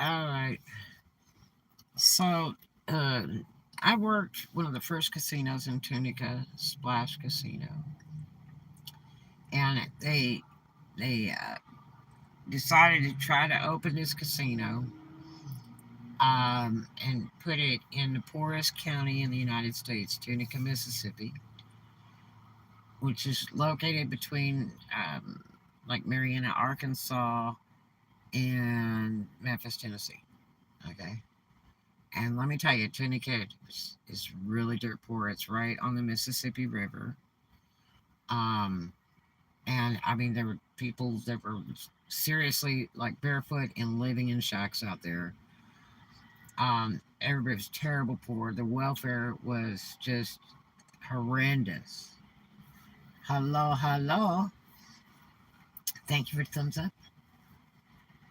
All right. So, uh, I worked one of the first casinos in Tunica, Splash Casino, and they decided to try to open this casino and put it in the poorest county in the United States, Tunica, Mississippi, which is located between like Marietta, Arkansas, and Memphis, Tennessee. Okay. And let me tell you, Tunica is really dirt poor. It's right on the Mississippi River. Um, and I mean, there were people that were seriously like barefoot and living in shacks out there. Everybody was terrible poor. The welfare was just horrendous. Hello, hello. Thank you for the thumbs up.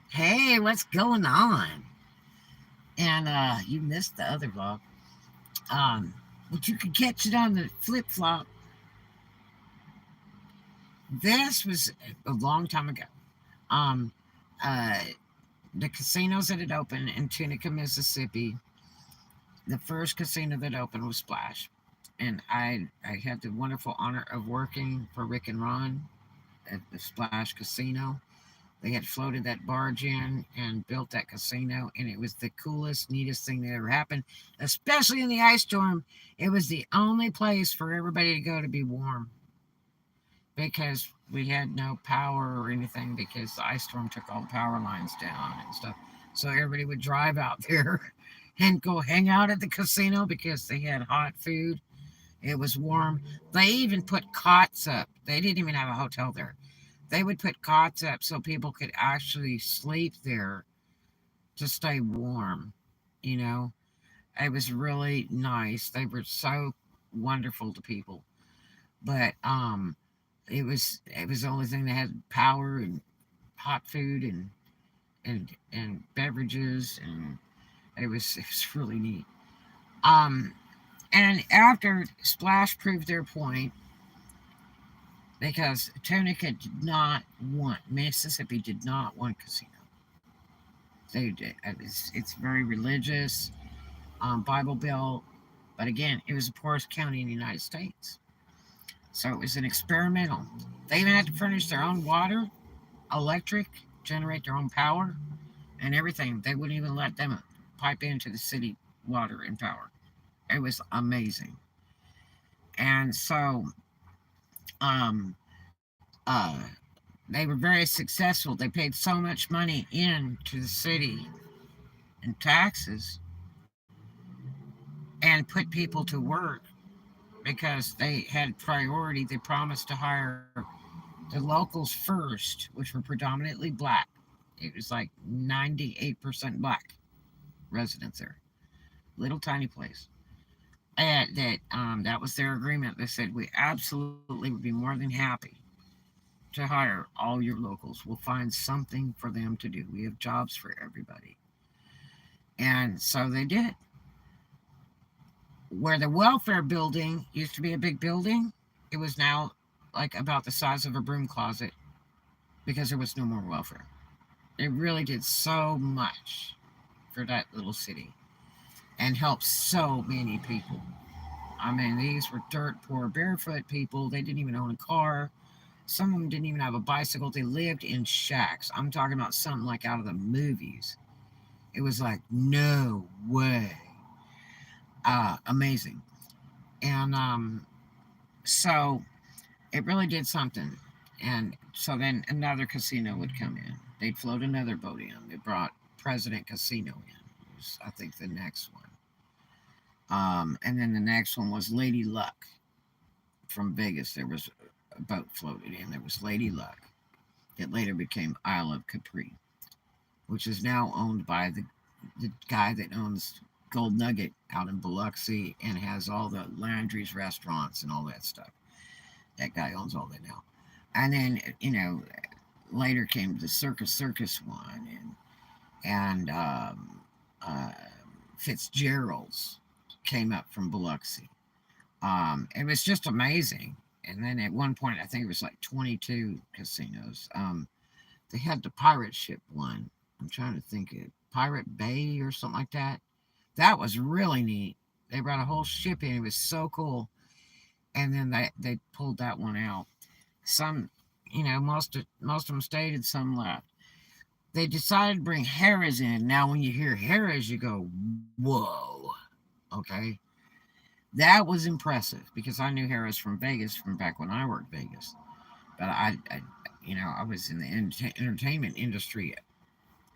Hey, what's going on? And you missed the other vlog. Um, but you could catch it on the flip flop. This was a long time ago. Um, uh, the casinos that had opened in Tunica, Mississippi, the first casino that opened was Splash. And I had the wonderful honor of working for Rick and Ron at the Splash Casino. They had floated that barge in and built that casino, and it was the coolest, neatest thing that ever happened, especially in the ice storm. It was the only place for everybody to go to be warm because we had no power or anything because the ice storm took all the power lines down and stuff. So everybody would drive out there and go hang out at the casino because they had hot food. It was warm. They even put cots up. They didn't even have a hotel there. They would put cots up so people could actually sleep there to stay warm. You know, it was really nice. They were so wonderful to people. But it was the only thing that had power and hot food and beverages, and it was really neat. Um, and after Splash proved their point, because Tunica did not want Mississippi did not want casino. They did. It's very religious, Bible Belt, but again, it was the poorest county in the United States, so it was an experimental. They even had to furnish their own water, electric, generate their own power, and everything. They wouldn't even let them pipe into the city water and power. It was amazing, and so um, uh, they were very successful. They paid so much money into the city in taxes and put people to work because they had priority. They promised to hire the locals first, which were predominantly black. It was like 98% black residents there. Little tiny place. And that was their agreement. They said we absolutely would be more than happy to hire all your locals. We'll find something for them to do. We have jobs for everybody. And so they did. Where the welfare building used to be a big building, it was now like about the size of a broom closet because there was no more welfare. It really did so much for that little city and helped so many people. I mean, these were dirt poor, barefoot people. They didn't even own a car. Some of them didn't even have a bicycle. They lived in shacks. I'm talking about something like out of the movies. It was like, no way. Amazing. And so it really did something. And so then another casino would come in. They'd float another boat in. They brought President Casino in. It was, I think, the next one. And then the next one was Lady Luck from Vegas. There was a boat floated in. There was Lady Luck. It later became Isle of Capri, which is now owned by the guy that owns Gold Nugget out in Biloxi and has all the Landry's restaurants and all that stuff. That guy owns all that now. And then, later came the Circus one and uh, Fitzgerald's came up from Biloxi. It was just amazing. And then at one point, I think it was like 22 casinos. They had the pirate ship one. I'm trying to think it. Pirate Bay or something like that. That was really neat. They brought a whole ship in. It was so cool. And then they pulled that one out. Some, most of them stayed and some left. They decided to bring Harris in. Now, when you hear Harris, you go, whoa, okay. That was impressive because I knew Harris from Vegas from back when I worked Vegas. But I was in the entertainment industry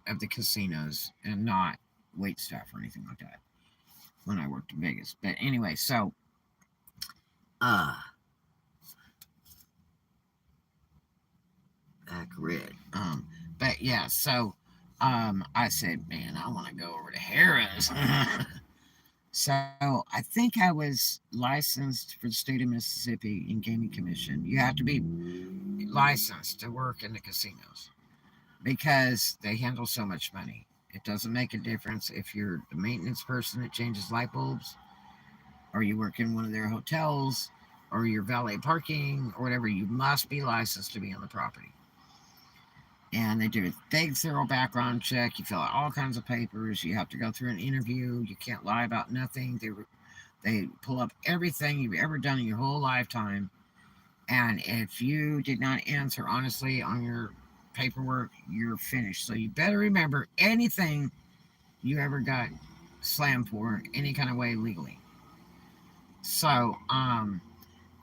of the casinos and not wait staff or anything like that when I worked in Vegas. But anyway, so uh red. But yeah, so I said, man, I want to go over to Harris. So I think I was licensed for the state of Mississippi in gaming commission. You have to be licensed to work in the casinos because they handle so much money. It doesn't make a difference if you're the maintenance person that changes light bulbs, or you work in one of their hotels, or you're valet parking, or whatever. You must be licensed to be on the property. And they do a big thorough background check. You fill out all kinds of papers. You have to go through an interview. You can't lie about nothing. They pull up everything you've ever done in your whole lifetime. And if you did not answer honestly on your paperwork, you're finished. So you better remember anything you ever got slammed for any kind of way legally. So,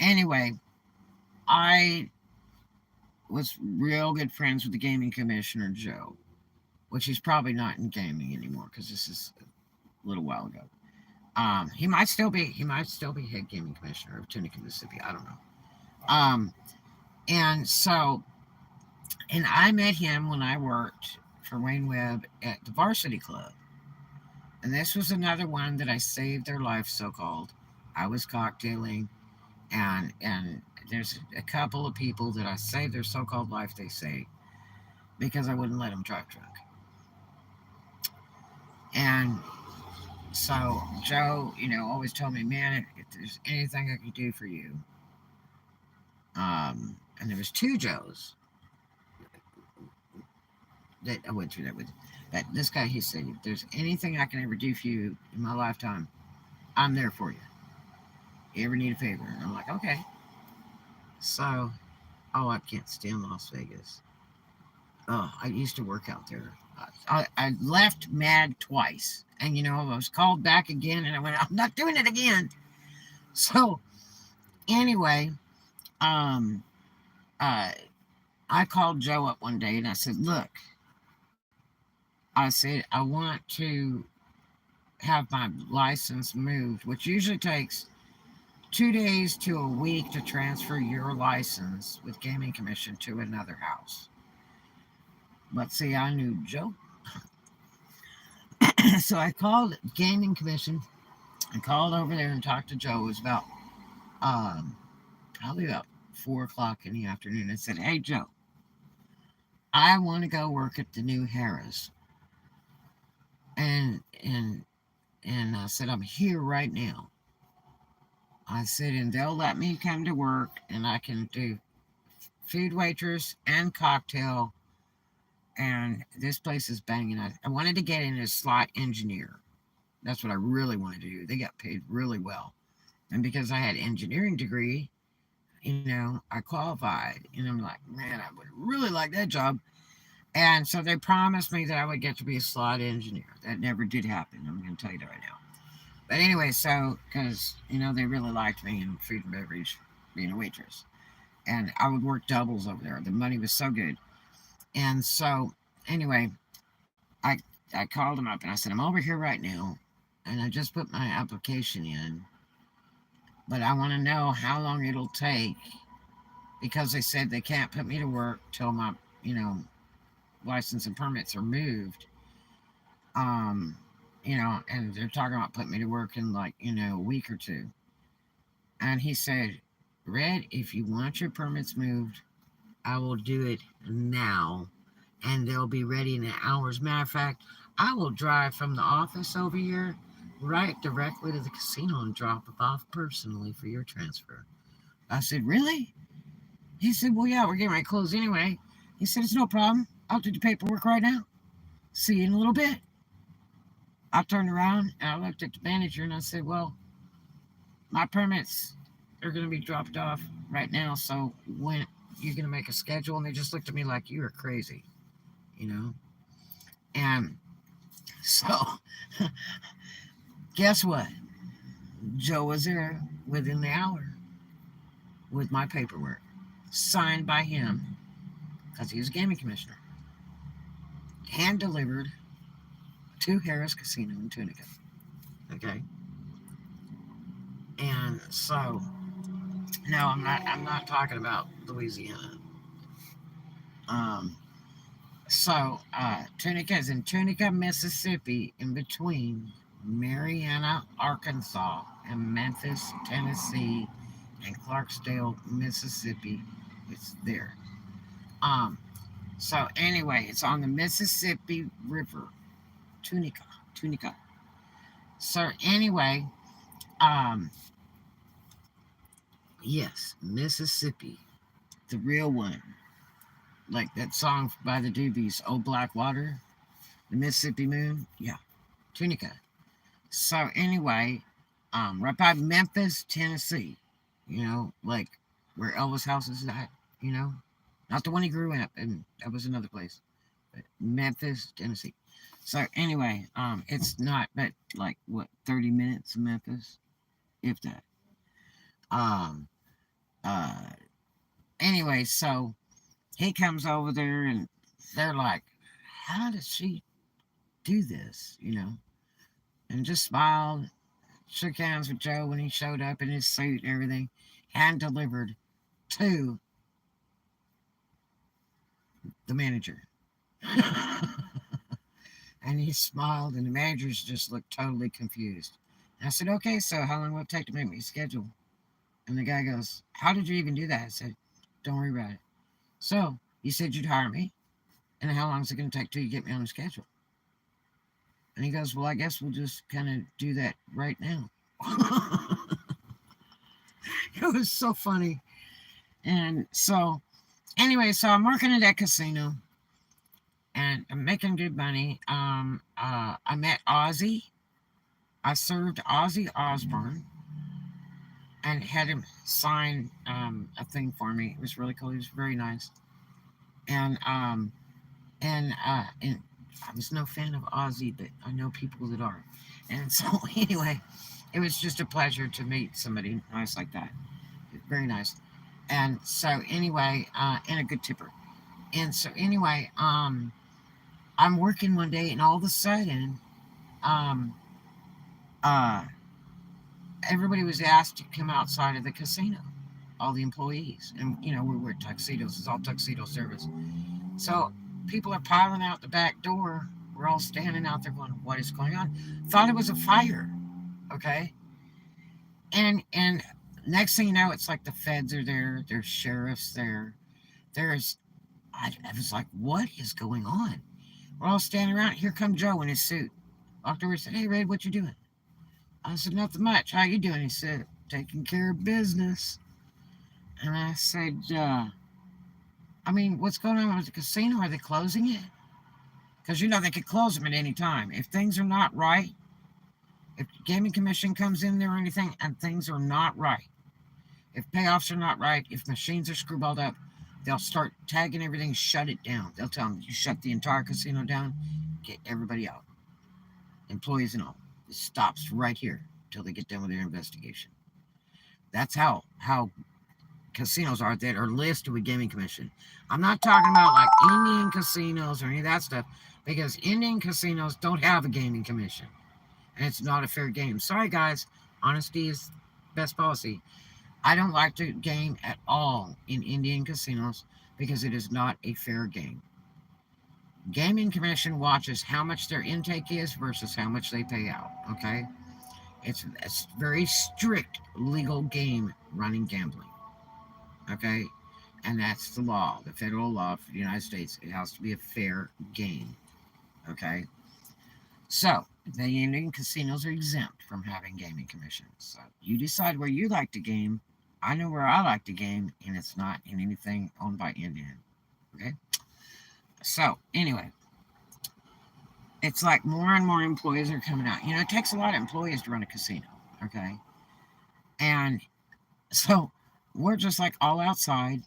anyway, I was real good friends with the gaming commissioner, Joe, which he's probably not in gaming anymore because this is a little while ago. He might still be head gaming commissioner of Tunica, Mississippi. I don't know. Um, and so, and I met him when I worked for Wayne Webb at the Varsity Club. And this was another one that I saved their life, so called. I was cocktailing, and there's a couple of people that I saved their so called life, they say, because I wouldn't let them drive drunk. And so Joe, always told me, man, if there's anything I could do for you, and there was two Joes that I went through that with. But this guy, he said, if there's anything I can ever do for you in my lifetime, I'm there for you. You ever need a favor? And I'm like, okay. So, oh, I can't stand Las Vegas. Oh, I used to work out there. I left mad twice. And, I was called back again, and I went, I'm not doing it again. So, anyway, um, uh, I called Joe up one day and I said, look, I said, I want to have my license moved, which usually takes 2 days to a week to transfer your license with gaming commission to another house. But see, I knew Joe. So I called gaming commission. I called over there and talked to Joe. It was about probably about 4 o'clock in the afternoon. I said, hey Joe, I want to go work at the new Harris. And I said, I'm here right now. I said, and they'll let me come to work and I can do food waitress and cocktail. And this place is banging. I wanted to get in as slot engineer. That's what I really wanted to do. They got paid really well. And because I had engineering degree, I qualified. And I'm like, man, I would really like that job. And so they promised me that I would get to be a slot engineer. That never did happen. I'm going to tell you that right now. But anyway, so, because, they really liked me in food and beverage, being a waitress. And I would work doubles over there. The money was so good. And so, anyway, I called him up and I said, I'm over here right now. And I just put my application in. But I want to know how long it'll take because they said they can't put me to work till my, license and permits are moved. Um, and they're talking about putting me to work in like, a week or two. And he said, Red, if you want your permits moved, I will do it now. And they'll be ready in an hour. As a matter of fact, I will drive from the office over here right directly to the casino and drop it off personally for your transfer. I said, really? He said, well, yeah, we're getting ready to close anyway. He said, it's no problem. I'll do the paperwork right now. See you in a little bit. I turned around and I looked at the manager and I said, well, my permits are going to be dropped off right now. So when you're going to make a schedule? And they just looked at me like you were crazy, you know? And so guess what? Joe was there within the hour with my paperwork signed by him because he was a gaming commissioner, hand delivered to Harris Casino in Tunica. Okay. And so no, I'm not talking about Louisiana. Um Tunica is in Tunica, Mississippi, in between Marianna, Arkansas, and Memphis, Tennessee, and Clarksdale, Mississippi. It's there. Um, so anyway, it's on the Mississippi River, Tunica, Tunica. So anyway, um, yes, Mississippi, the real one, like that song by the Doobies, "Oh Black Water," the Mississippi Moon. Yeah, Tunica. So anyway, right by Memphis, Tennessee. You know, like where Elvis' house is at. You know, not the one he grew up in. That was another place. But Memphis, Tennessee. So anyway, it's not, but like what 30 minutes of Memphis, if that. Um, uh, anyway, so he comes over there and they're like, "How does she do this?" You know, and just smiled, shook hands with Joe when he showed up in his suit and everything, hand delivered to the manager. And he smiled, and the managers just looked totally confused. And I said, "Okay, so how long will it take to make me a schedule?" And the guy goes, "How did you even do that?" I said, "Don't worry about it." "So, you said you'd hire me, and how long is it going to take till you get me on the schedule?" And he goes, "Well, I guess we'll just kind of do that right now." It was so funny. And so, anyway, so I'm working at that casino and I'm making good money. I met Ozzy. I served Ozzy Osbourne and had him sign a thing for me. It was really cool. He was very nice. And and I was no fan of Ozzy, but I know people that are. And so anyway, it was just a pleasure to meet somebody nice like that. Very nice. And so anyway, and a good tipper. And so anyway, I'm working one day, and all of a sudden, um, uh, everybody was asked to come outside of the casino. All the employees, and you know we wear tuxedos. It's all tuxedo service. So people are piling out the back door. We're all standing out there going, "What is going on?" Thought it was a fire. Okay, and next thing you know, it's like the feds are there. There's sheriffs there. There's I was like, "What is going on?" We're all standing around. Here come Joe in his suit. Walked over and said, "Hey, Red, what you doing?" I said, "Nothing much. How you doing?" He said, "Taking care of business." And I said, "I mean, what's going on with the casino? Are they closing it?" Because you know they could close them at any time. If things are not right, if the gaming commission comes in there or anything and things are not right, if payoffs are not right, if machines are screwballed up, they'll start tagging everything, shut it down. They'll tell them, "You shut the entire casino down, get everybody out, employees and all. It stops right here till they get done with their investigation." That's how casinos are that are listed with gaming commission. I'm not talking about like Indian casinos or any of that stuff because Indian casinos don't have a gaming commission and it's not a fair game. Sorry guys, honesty is best policy. I don't like to game at all in Indian casinos because it is not a fair game. Gaming commission watches how much their intake is versus how much they pay out. Okay, it's very strict legal game running gambling. Okay, and that's the law, the federal law for the United States. It has to be a fair game. Okay, so the Indian casinos are exempt from having gaming commissions. So you decide where you like to game. I know where I like to game, and it's not in anything owned by Indian. Okay, so anyway, it's like more and more employees are coming out. It takes a lot of employees to run a casino. Okay. And so we're just like all outside,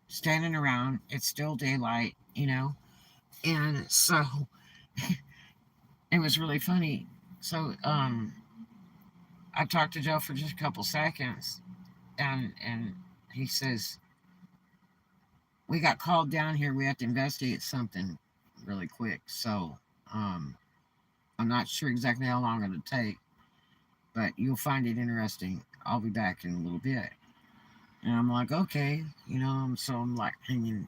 standing around. It's still daylight. And so it was really funny. So I talked to Joe for just a couple seconds, and he says, "We got called down here. We have to investigate something really quick. So um, I'm not sure exactly how long it'll take, but you'll find it interesting. I'll be back in a little bit." And I'm like, okay. So I'm like hanging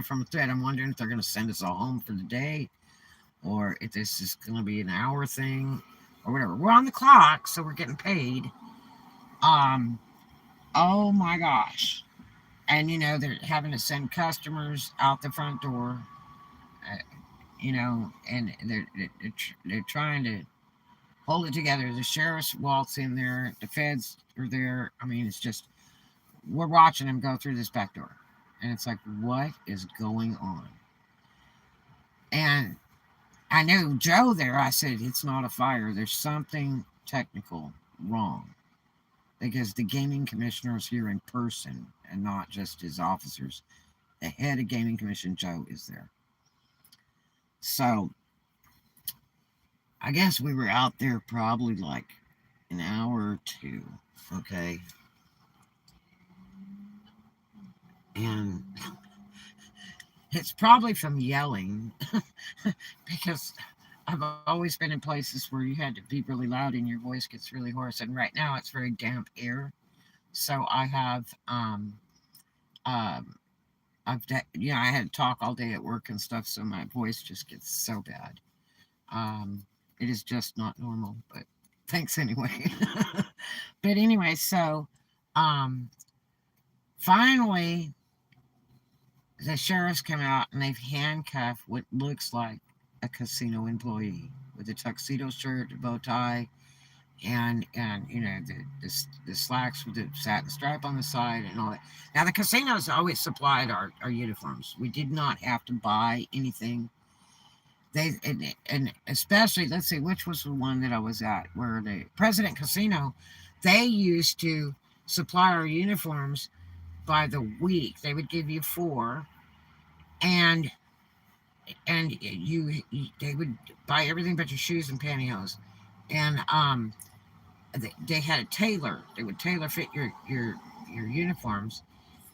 from a thread. I'm wondering if they're going to send us all home for the day, or if this is going to be an hour thing, or whatever. We're on the clock, so we're getting paid. Um, oh my gosh. And they're having to send customers out the front door, uh, and they're trying to hold it together. The sheriff's waltz in there, the feds are there. I mean, it's just, we're watching them go through this back door. And it's like, what is going on? And I knew Joe there. I said, it's not a fire. There's something technical wrong, because the gaming commissioner is here in person and not just his officers. The head of gaming commission, Joe, is there. So I guess we were out there probably like an hour or two. Okay. And it's probably from yelling because I've always been in places where you had to be really loud and your voice gets really hoarse. And right now it's very damp air. So I have, um, I had to talk all day at work and stuff. So my voice just gets so bad. Um, it is just not normal, but thanks anyway. But anyway, so um, finally the sheriffs come out and they've handcuffed what looks like a casino employee with a tuxedo shirt, a bow tie, and the slacks with the satin stripe on the side and all that. Now the casinos always supplied our uniforms. We did not have to buy anything. And especially, let's see, which was the one that I was at, where the President Casino, they used to supply our uniforms by the week. They would give you four, and they would buy everything but your shoes and pantyhose. And they had a tailor. They would tailor fit your uniforms,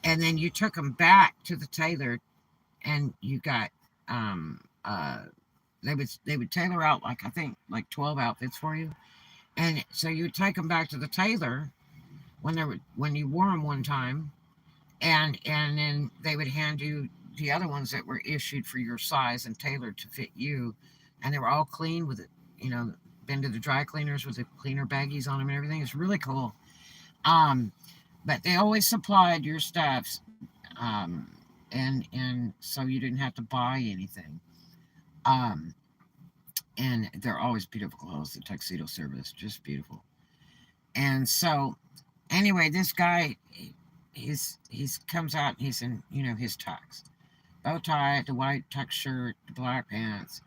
and then you took them back to the tailor, and you got um uh they would tailor out, like, I think, like 12 outfits for you. And so you would take them back to the tailor when you wore them one time, and then they would hand you the other ones that were issued for your size and tailored to fit you, and they were all clean with it, been to the dry cleaners with the cleaner baggies on them and everything. It's really cool. um but they always supplied your stuffs, and so you didn't have to buy anything. um and they're always beautiful clothes. The tuxedo service, just beautiful. And so anyway, this guy, he's comes out, and he's in his tux, bow tie, the white tux shirt, the black pants,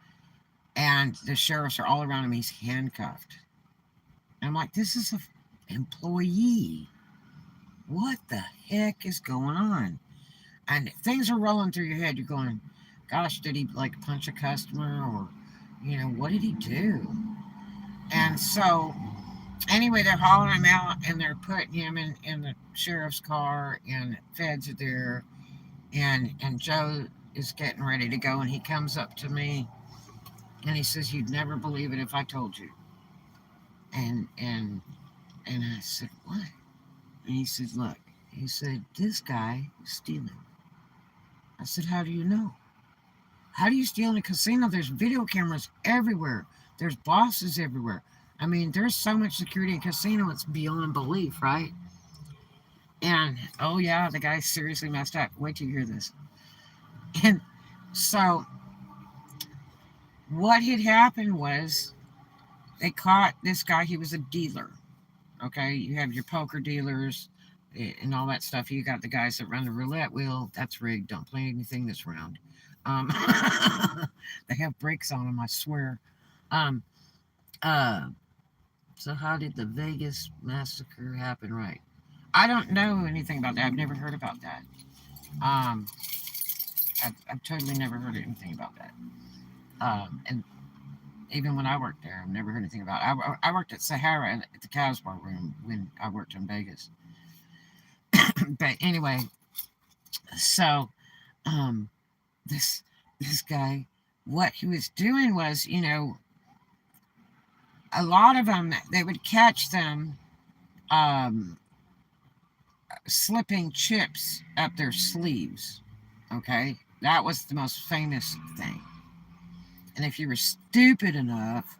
and the sheriffs are all around him. He's handcuffed. And I'm like, this is a employee. What the heck is going on? And things are rolling through your head. You're going, gosh, did he like punch a customer, or what did he do? And so anyway, they're hauling him out, and they're putting him in the sheriff's car, and feds are there, and Joe is getting ready to go, and he comes up to me, and he says, "You'd never believe it if I told you." And I said, "What?" And he said, "Look," he said, "this guy is stealing." I said, "How do you know? How do you steal in a casino? There's video cameras everywhere. There's bosses everywhere. I mean, there's so much security in a casino, it's beyond belief, right?" And oh yeah, the guy seriously messed up. Wait till you hear this. And so what had happened was, they caught this guy. He was a dealer. Okay, you have your poker dealers and all that stuff. You got the guys that run the roulette wheel. That's rigged. Don't play anything that's round. Um, they have brakes on them, I swear. Um, uh, so how did the Vegas massacre happen? Right. I don't know anything about that. I've never heard about that. Um, I've totally never heard anything about that. And even when I worked there, I've never heard anything about it. I worked at Sahara at the Casbah Room when I worked in Vegas. But anyway, so um, this this guy, what he was doing was, a lot of them they would catch them um, slipping chips up their sleeves. Okay, that was the most famous thing. And if you were stupid enough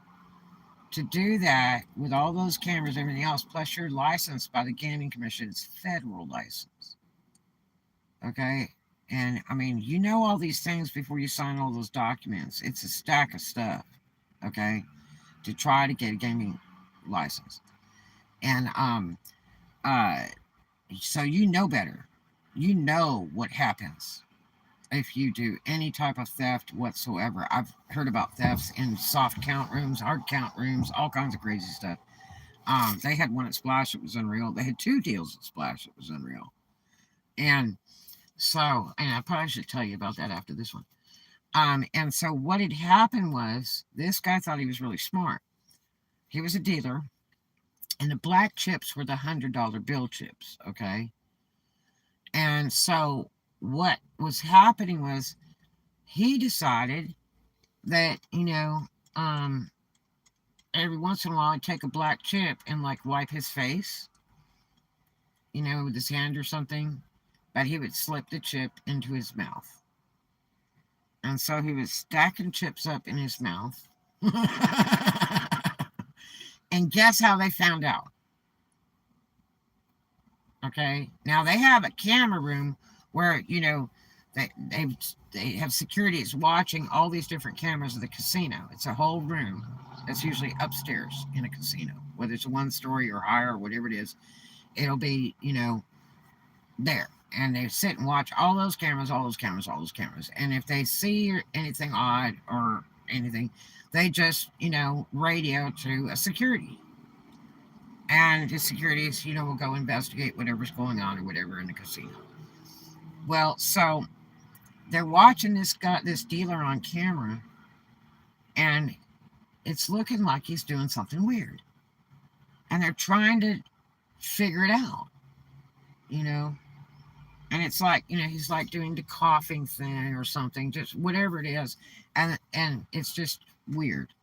to do that with all those cameras and everything else, plus you're licensed by the Gaming Commission, it's federal license. Okay, and I mean, all these things before you sign all those documents. It's a stack of stuff. Okay, to try to get a gaming license, and uh, so you know better. You know what happens if you do any type of theft whatsoever. I've heard about thefts in soft count rooms, hard count rooms, all kinds of crazy stuff. They had one at Splash that was unreal. They had two deals at Splash that was unreal. And so, and I probably should tell you about that after this one. And so what had happened was this guy thought he was really smart. He was a dealer, and the black chips were the $100 bill chips, okay? And so what was happening was he decided that, every once in a while I'd take a black chip and like wipe his face, with his hand or something, but he would slip the chip into his mouth. And so he was stacking chips up in his mouth. And guess how they found out? Okay. Now they have a camera room where, they have security is watching all these different cameras of the casino. It's a whole room that's usually upstairs in a casino, whether it's a 1 story or higher or whatever it is. It'll be, there. And they sit and watch all those cameras, all those cameras, all those cameras. And if they see anything odd or anything, they just, radio to a security. And the securities, will go investigate whatever's going on or whatever in the casino. Well, so they're watching this dealer on camera, and it's looking like he's doing something weird. And they're trying to figure it out, And it's like, he's like doing the coughing thing or something, just whatever it is. And it's just weird.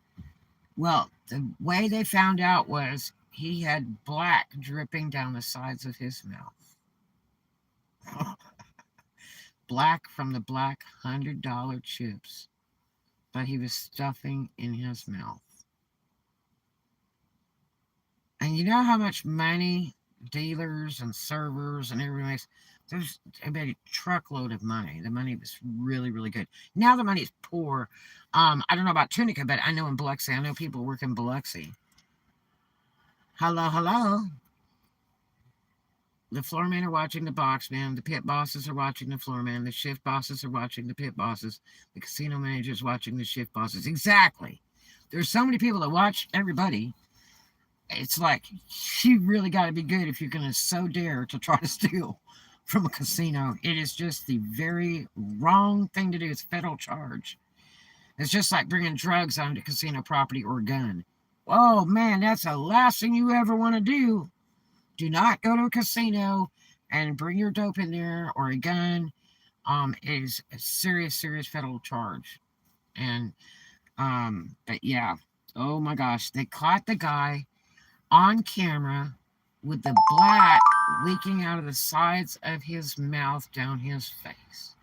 Well, the way they found out was he had black dripping down the sides of his mouth. Black from the black $100 chips that he was stuffing in his mouth. And you know how much money dealers and servers and everybody makes? There's about a truckload of money. The money was really, really good. Now the money is poor. I don't know about Tunica, but I know in Biloxi. I know people work in Biloxi. Hello, hello. The floor men are watching the box man. The pit bosses are watching the floor man. The shift bosses are watching the pit bosses. The casino managers watching the shift bosses. Exactly. There's so many people that watch everybody. It's like, you really got to be good if you're going to so dare to try to steal from a casino. It is just the very wrong thing to do. It's a federal charge. It's just like bringing drugs onto casino property or a gun. Oh man, that's the last thing you ever want to do. Do not go to a casino and bring your dope in there or a gun. It is a serious, serious federal charge. And but yeah, oh my gosh, they caught the guy on camera with the black leaking out of the sides of his mouth down his face.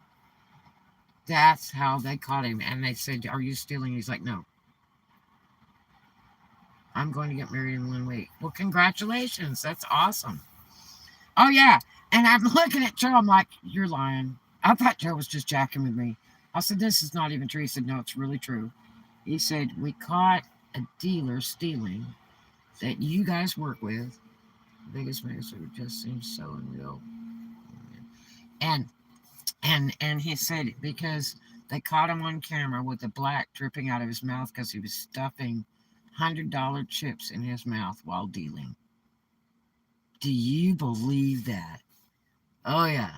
That's how they caught him. And they said, "Are you stealing?" He's like, "No. I'm going to get married in 1 week." Well, congratulations. That's awesome. Oh, yeah. And I'm looking at Joe. I'm like, "You're lying." I thought Joe was just jacking with me. I said, "This is not even true." He said, "No, it's really true." He said, "We caught a dealer stealing that you guys work with. The biggest minister just seems so unreal." And he said, because They caught him on camera with the black dripping out of his mouth because he was stuffing $100 chips in his mouth while dealing. Do you believe that? Oh, yeah.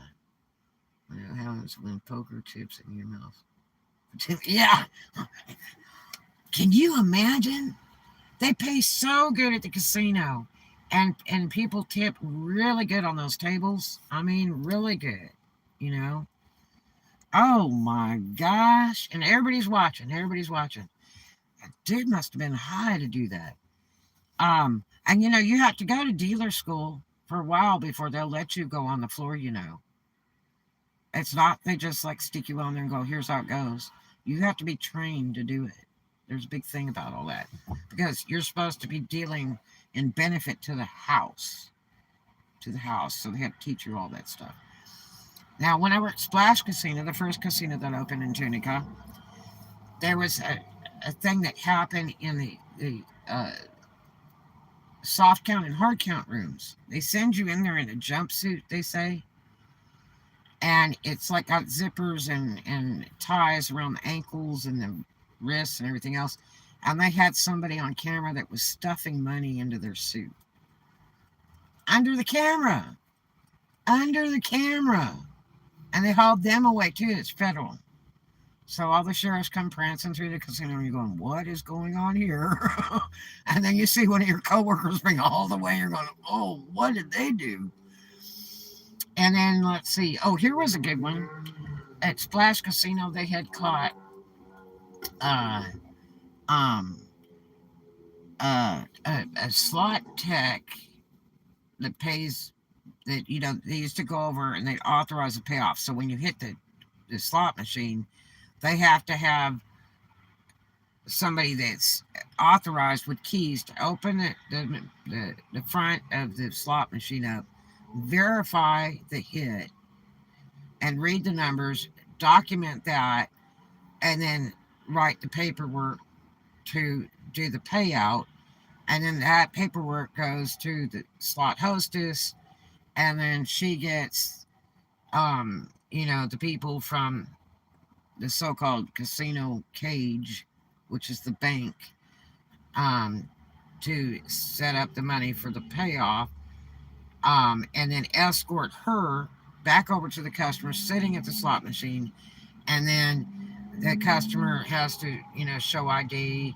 What happens when poker chips in your mouth? Yeah. Can you imagine? They pay so good at the casino. And people tip really good on those tables. I mean, really good. You know? Oh my gosh. And everybody's watching. Everybody's watching. That dude must have been high to do that. And you have to go to dealer school for a while before they'll let you go on the floor. It's not they just like stick you on there and go, here's how it goes. You have to be trained to do it. There's a big thing about all that. Because you're supposed to be dealing in benefit to the house. To the house. So they have to teach you all that stuff. Now, when I worked at Splash Casino, the first casino that opened in Tunica, there was a thing that happened in the soft count and hard count rooms. They send you in there in a jumpsuit, they say. And it's like got zippers and ties around the ankles and the wrists and everything else. And they had somebody on camera that was stuffing money into their suit. Under the camera. Under the camera. And they hauled them away too. It's federal. So all the sheriffs come prancing through the casino and you're going, what is going on here? And then you see one of your coworkers bring all the way. You're going, oh, what did they do? And then let's see. Oh, here was a good one. At Splash Casino, they had caught a slot tech that pays that they used to go over and they authorize a payoff. So when you hit the slot machine, they have to have somebody that's authorized with keys to open the front of the slot machine up, verify the hit, and read the numbers, document that, and then write the paperwork to do the payout. And then that paperwork goes to the slot hostess, and then she gets, the people from the so-called casino cage, which is the bank, to set up the money for the payoff, and then escort her back over to the customer sitting at the slot machine. And then the customer has to, show ID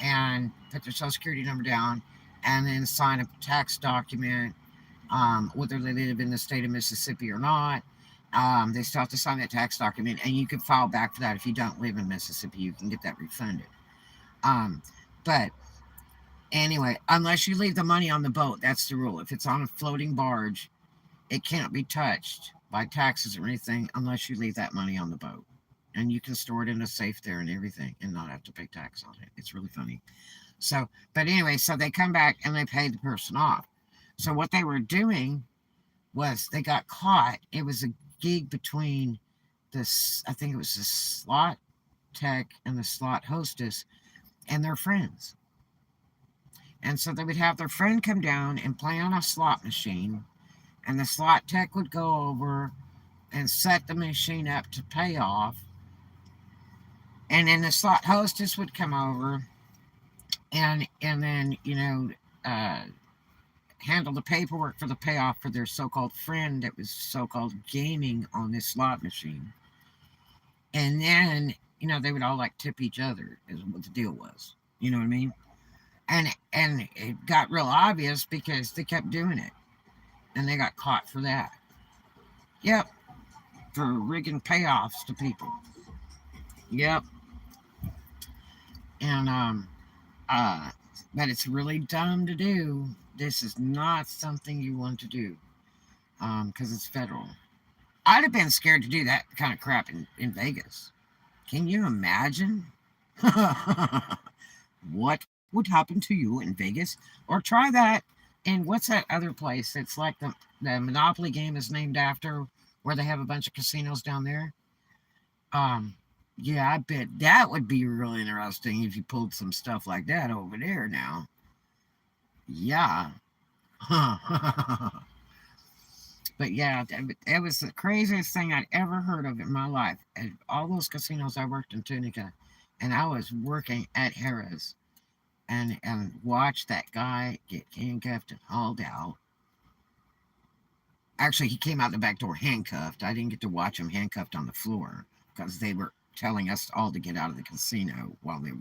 and put their social security number down and then sign a tax document, whether they live in the state of Mississippi or not. They still have to sign that tax document, and you can file back for that. If you don't live in Mississippi, you can get that refunded. But anyway, unless you leave the money on the boat, that's the rule. If it's on a floating barge, it can't be touched by taxes or anything unless you leave that money on the boat. And you can store it in a safe there and everything and not have to pay tax on it. It's really funny. So, but anyway, so they come back and they pay the person off. So what they were doing was they got caught. It was a gig between I think it was the slot tech and the slot hostess and their friends. And so they would have their friend come down and play on a slot machine, and the slot tech would go over and set the machine up to pay off. And then the slot hostess would come over and then, handle the paperwork for the payoff for their so-called friend that was so-called gaming on this slot machine. And then, they would all like tip each other is what the deal was. You know what I mean? And it got real obvious because they kept doing it. And they got caught for that. Yep. For rigging payoffs to people. Yep. And but it's really dumb to do. This is not something you want to do. Because it's federal. I'd have been scared to do that kind of crap in Vegas. Can you imagine? What would happen to you in Vegas? Or try that in what's that other place? It's like the Monopoly game is named after, where they have a bunch of casinos down there. Yeah, I bet that would be really interesting if you pulled some stuff like that over there now. Yeah. But yeah, it was the craziest thing I'd ever heard of in my life. At all those casinos I worked in Tunica, and I was working at Harrah's, and watched that guy get handcuffed and hauled out. Actually, he came out the back door handcuffed. I didn't get to watch him handcuffed on the floor because they were telling us all to get out of the casino while they were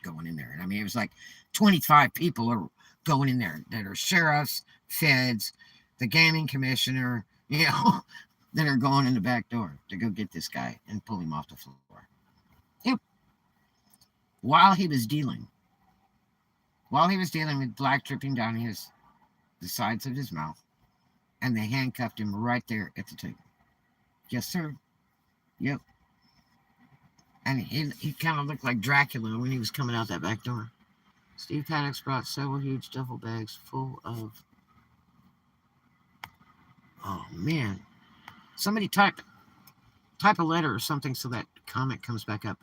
going in there. And I mean, it was like 25 people are going in there that are sheriffs, feds, the gaming commissioner, that are going in the back door to go get this guy and pull him off the floor. Yep. While he was dealing. While he was dealing with black dripping down the sides of his mouth, and they handcuffed him right there at the table. Yes, sir. Yep. And he kind of looked like Dracula when he was coming out that back door. Steve Paddock brought several huge duffel bags full of... Oh, man. Somebody type a letter or something so that comment comes back up.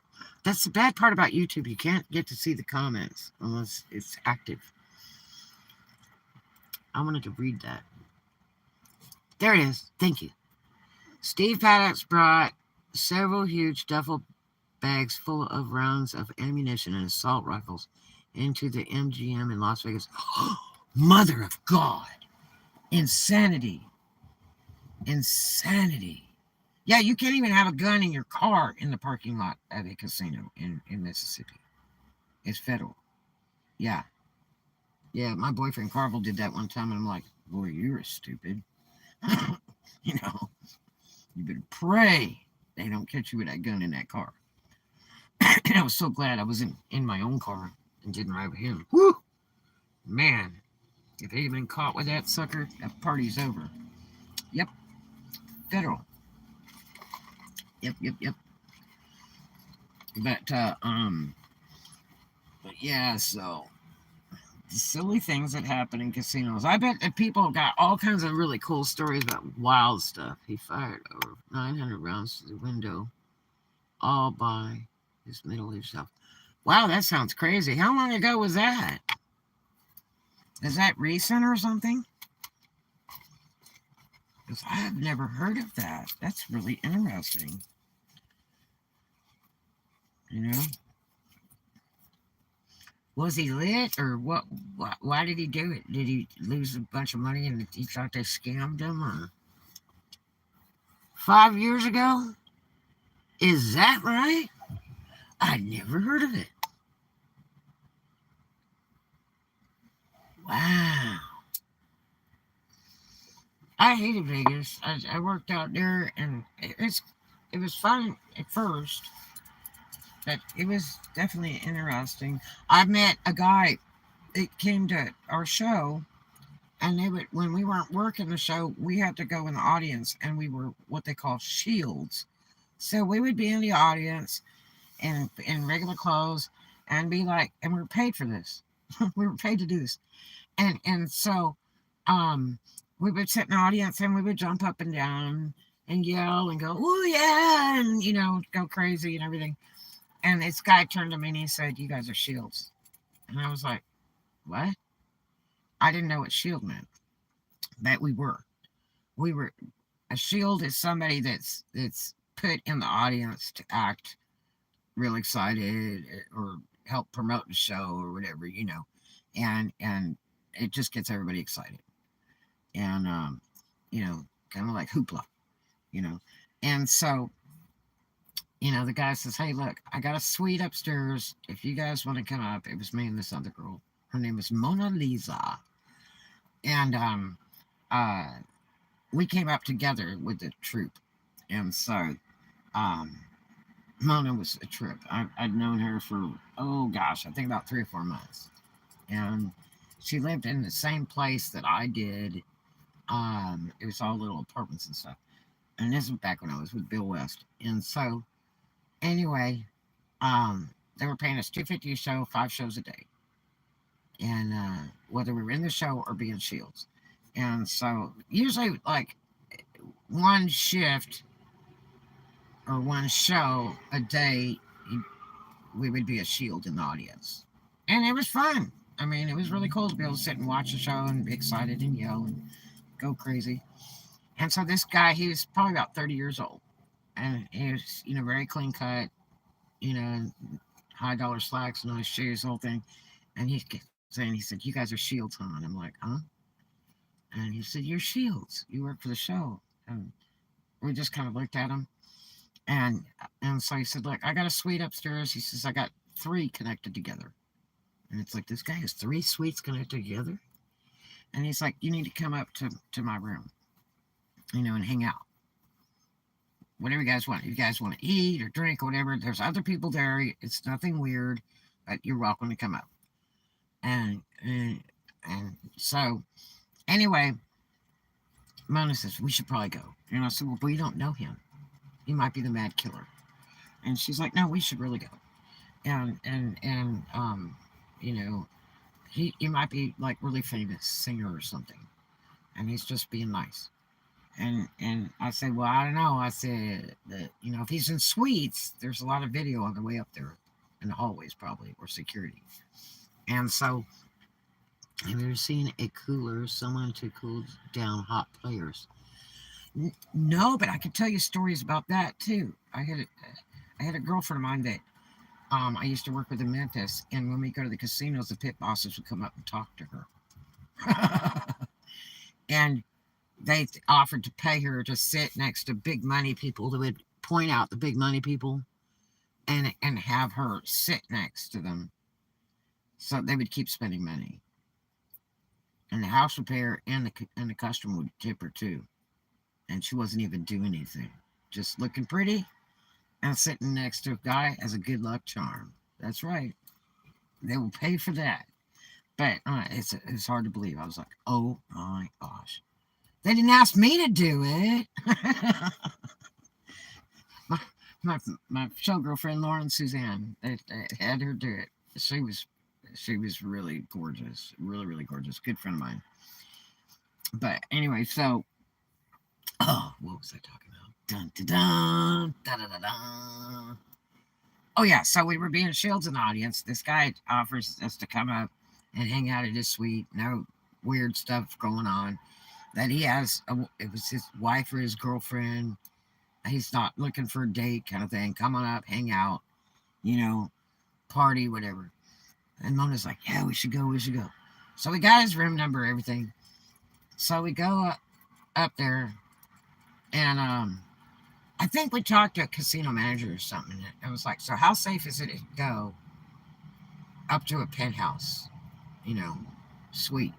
That's the bad part about YouTube. You can't get to see the comments unless it's active. I wanted to read that. There it is. Thank you. Steve Paddock brought several huge duffel bags full of rounds of ammunition and assault rifles into the MGM in Las Vegas. Mother of God. Insanity. Insanity. Yeah, you can't even have a gun in your car in the parking lot at a casino in Mississippi. It's federal. Yeah. Yeah, my boyfriend Carvel did that one time, and I'm like, boy, you're stupid. You better pray they don't catch you with that gun in that car. And I was so glad I was in my own car and didn't ride with him. Woo! Man, if he'd been caught with that sucker, that party's over. Yep. Federal. Yep. But yeah, so the silly things that happen in casinos. I bet that people got all kinds of really cool stories about wild stuff. He fired over 900 rounds through the window, all by his middle-aged self. Wow, that sounds crazy. How long ago was that? Is that recent or something? Because I've never heard of that. That's really interesting. Was he lit or what? Why did he do it? Did he lose a bunch of money and he thought they scammed him? Or 5 years ago? Is that right? I'd never heard of it. Wow. I hated Vegas. I worked out there, and it was fun at first, but it was definitely interesting. I met a guy that came to our show, and when we weren't working the show, we had to go in the audience, and we were what they call shields. So we would be in the audience in regular clothes and be like, and we were paid for this. We were paid to do this. And so we would sit in the audience and we would jump up and down and yell and go, oh yeah, and go crazy and everything. And this guy turned to me and he said, you guys are shields. And I was like, what? I didn't know what shield meant. But we were. A shield is somebody that's put in the audience to act real excited or help promote the show or whatever, and it just gets everybody excited. And kind of like hoopla, and so the guy says, hey, look, I got a suite upstairs if you guys want to come up. It was me and this other girl. Her name was Mona Lisa. And we came up together with the troupe. And so Mona was a trip. I'd known her for, I think about 3 or 4 months. And she lived in the same place that I did. It was all little apartments and stuff. And this was back when I was with Bill West. And so, anyway, they were paying us $250 a show, 5 shows a day. And whether we were in the show or being shields. And so, usually, like, one shift or one show a day, we would be a shield in the audience. And it was fun. I mean, it was really cool to be able to sit and watch the show and be excited and yell and go crazy. And so this guy, he was probably about 30 years old, and he was, very clean cut, you know, high dollar slacks, nice shoes, the whole thing. And he kept saying, he said, "You guys are Shields, huh?" And I'm like, "Huh?" And he said, "You're Shields. You work for the show." And we just kind of looked at him, and so he said, "Look, I got a suite upstairs." He says, "I got three connected together." And it's like, this guy has three suites connected together. And he's like, "You need to come up to my room, and hang out. Whatever you guys want. If you guys want to eat or drink or whatever, there's other people there. It's nothing weird, but you're welcome to come up." And so anyway, Mona says, "We should probably go." And I said, "Well, we don't know him. He might be the mad killer." And she's like, "No, we should really go." And you know, he might be like really famous singer or something, and he's just being nice. And I said, "Well, I don't know." I said that, if he's in suites, there's a lot of video on the way up there in the hallways probably, or security. And so, have you ever seen a cooler, someone to cool down hot players? No, but I could tell you stories about that too. I had a girlfriend of mine that I used to work with in Memphis, and when we go to the casinos, the pit bosses would come up and talk to her. And they offered to pay her to sit next to big money people that would point out the big money people, and have her sit next to them, so they would keep spending money. And the house would pay her, and the customer would tip her too. And she wasn't even doing anything, just looking pretty and sitting next to a guy as a good luck charm. That's right. They will pay for that. But it's hard to believe. I was like, oh my gosh. They didn't ask me to do it. my, my my show girlfriend Lauren Suzanne, they had her do it. She was really gorgeous, really really gorgeous, good friend of mine. But anyway, so what was I talking about? Dun dun dun da da da da. Oh yeah, so we were being Shields in the audience. This guy offers us to come up and hang out at his suite. No weird stuff going on. That he has, it was his wife or his girlfriend. He's not looking for a date, kind of thing. Come on up, hang out, you know, party, whatever. And Mona's like, "Yeah, we should go, we should go." So we got his room number, everything. So we go up there, and I think we talked to a casino manager or something. And it was like, "So how safe is it to go up to a penthouse, you know, suite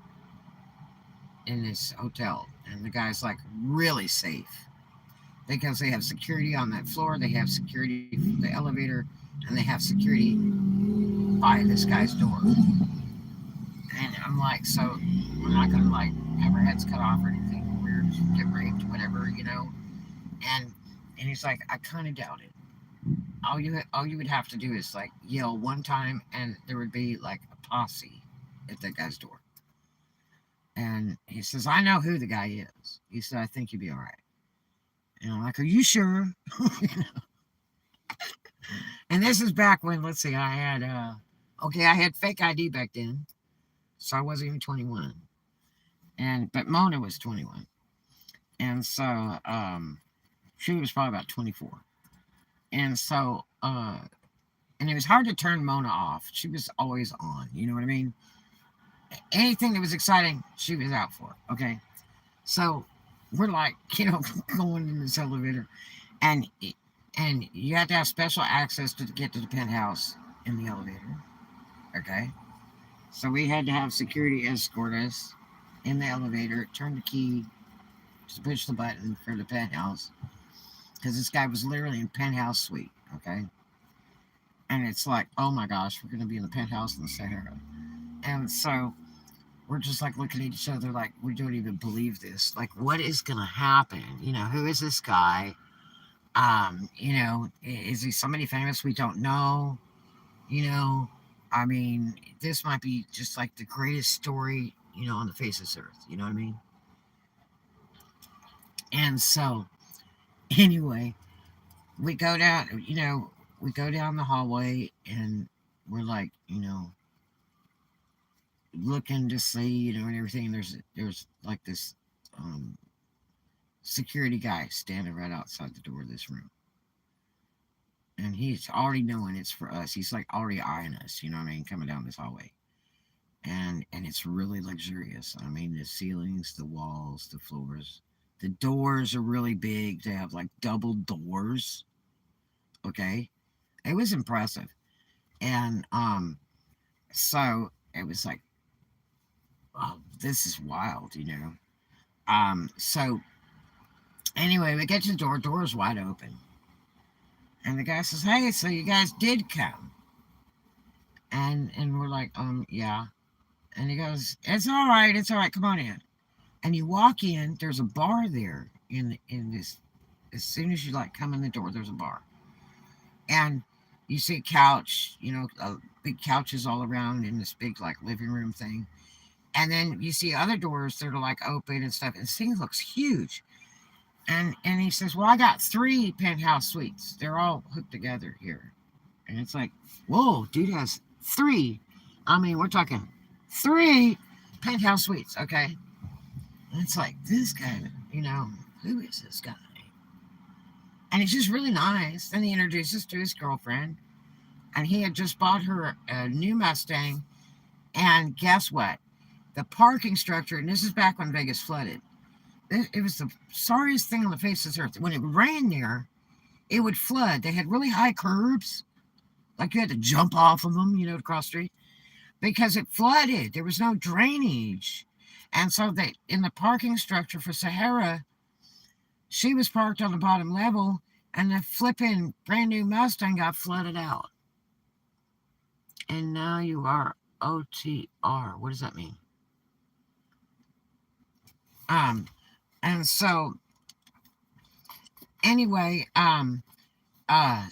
in this hotel?" And the guy's like, "Really safe, because they have security on that floor, they have security from the elevator, and they have security by this guy's door." And I'm like, "So we're not gonna like have our heads cut off or anything weird, get raped, whatever?" And he's like, "I kind of doubt it. All you would have to do is like yell one time, and there would be like a posse at that guy's door." And he says, "I know who the guy is." He said, "I think you'd be all right." And I'm like, "Are you sure?" And this is back when, let's see, I had fake ID back then, so I wasn't even 21. But Mona was 21, and so she was probably about 24. And so and it was hard to turn Mona off. She was always on. You know what I mean? Anything that was exciting, she was out for. Okay, so we're like, going in this elevator, and you have to have special access to get to the penthouse in the elevator. Okay, so we had to have security escort us in the elevator, turn the key, just push the button for the penthouse, because this guy was literally in penthouse suite. Okay, and it's like, oh my gosh, we're gonna be in the penthouse in the Sahara. And so we're just like looking at each other like we don't even believe this. Like, what is gonna happen? Who is this guy? Is he somebody famous we don't know? You know, I mean, this might be just like the greatest story, on the face of this earth. You know what I mean? And so, anyway, we go down, the hallway, and we're like, looking to see, and everything. There's like this, um, security guy standing right outside the door of this room. And he's already knowing it's for us. He's like already eyeing us, you know what I mean, coming down this hallway. And it's really luxurious. I mean, the ceilings, the walls, the floors, the doors are really big. They have like double doors. Okay, it was impressive. And so it was like, oh, this is wild, you know. So anyway, we get to the door. Door's wide open, and the guy says, "Hey, so you guys did come?" And we're like, yeah. And he goes, "It's all right. It's all right. Come on in." And you walk in. There's a bar there in this. As soon as you like come in the door, there's a bar, and you see a couch. You know, big couches all around in this big like living room thing. And then you see other doors that are like open and stuff. And this thing looks huge. And he says, "Well, I got 3 penthouse suites. They're all hooked together here." And it's like, whoa, dude has 3. I mean, we're talking 3 penthouse suites, okay? And it's like, this guy, you know, who is this guy? And he's just really nice. Then he introduces to his girlfriend. And he had just bought her a new Mustang. And guess what? The parking structure, and this is back when Vegas flooded, it was the sorriest thing on the face of this earth. When it rained there, it would flood. They had really high curbs, like you had to jump off of them, you know, to cross the street, because it flooded. There was no drainage. And so they, in the parking structure for Sahara, she was parked on the bottom level, and the flipping brand new Mustang got flooded out. And now you are OTR. What does that mean? Um, and so anyway, uh,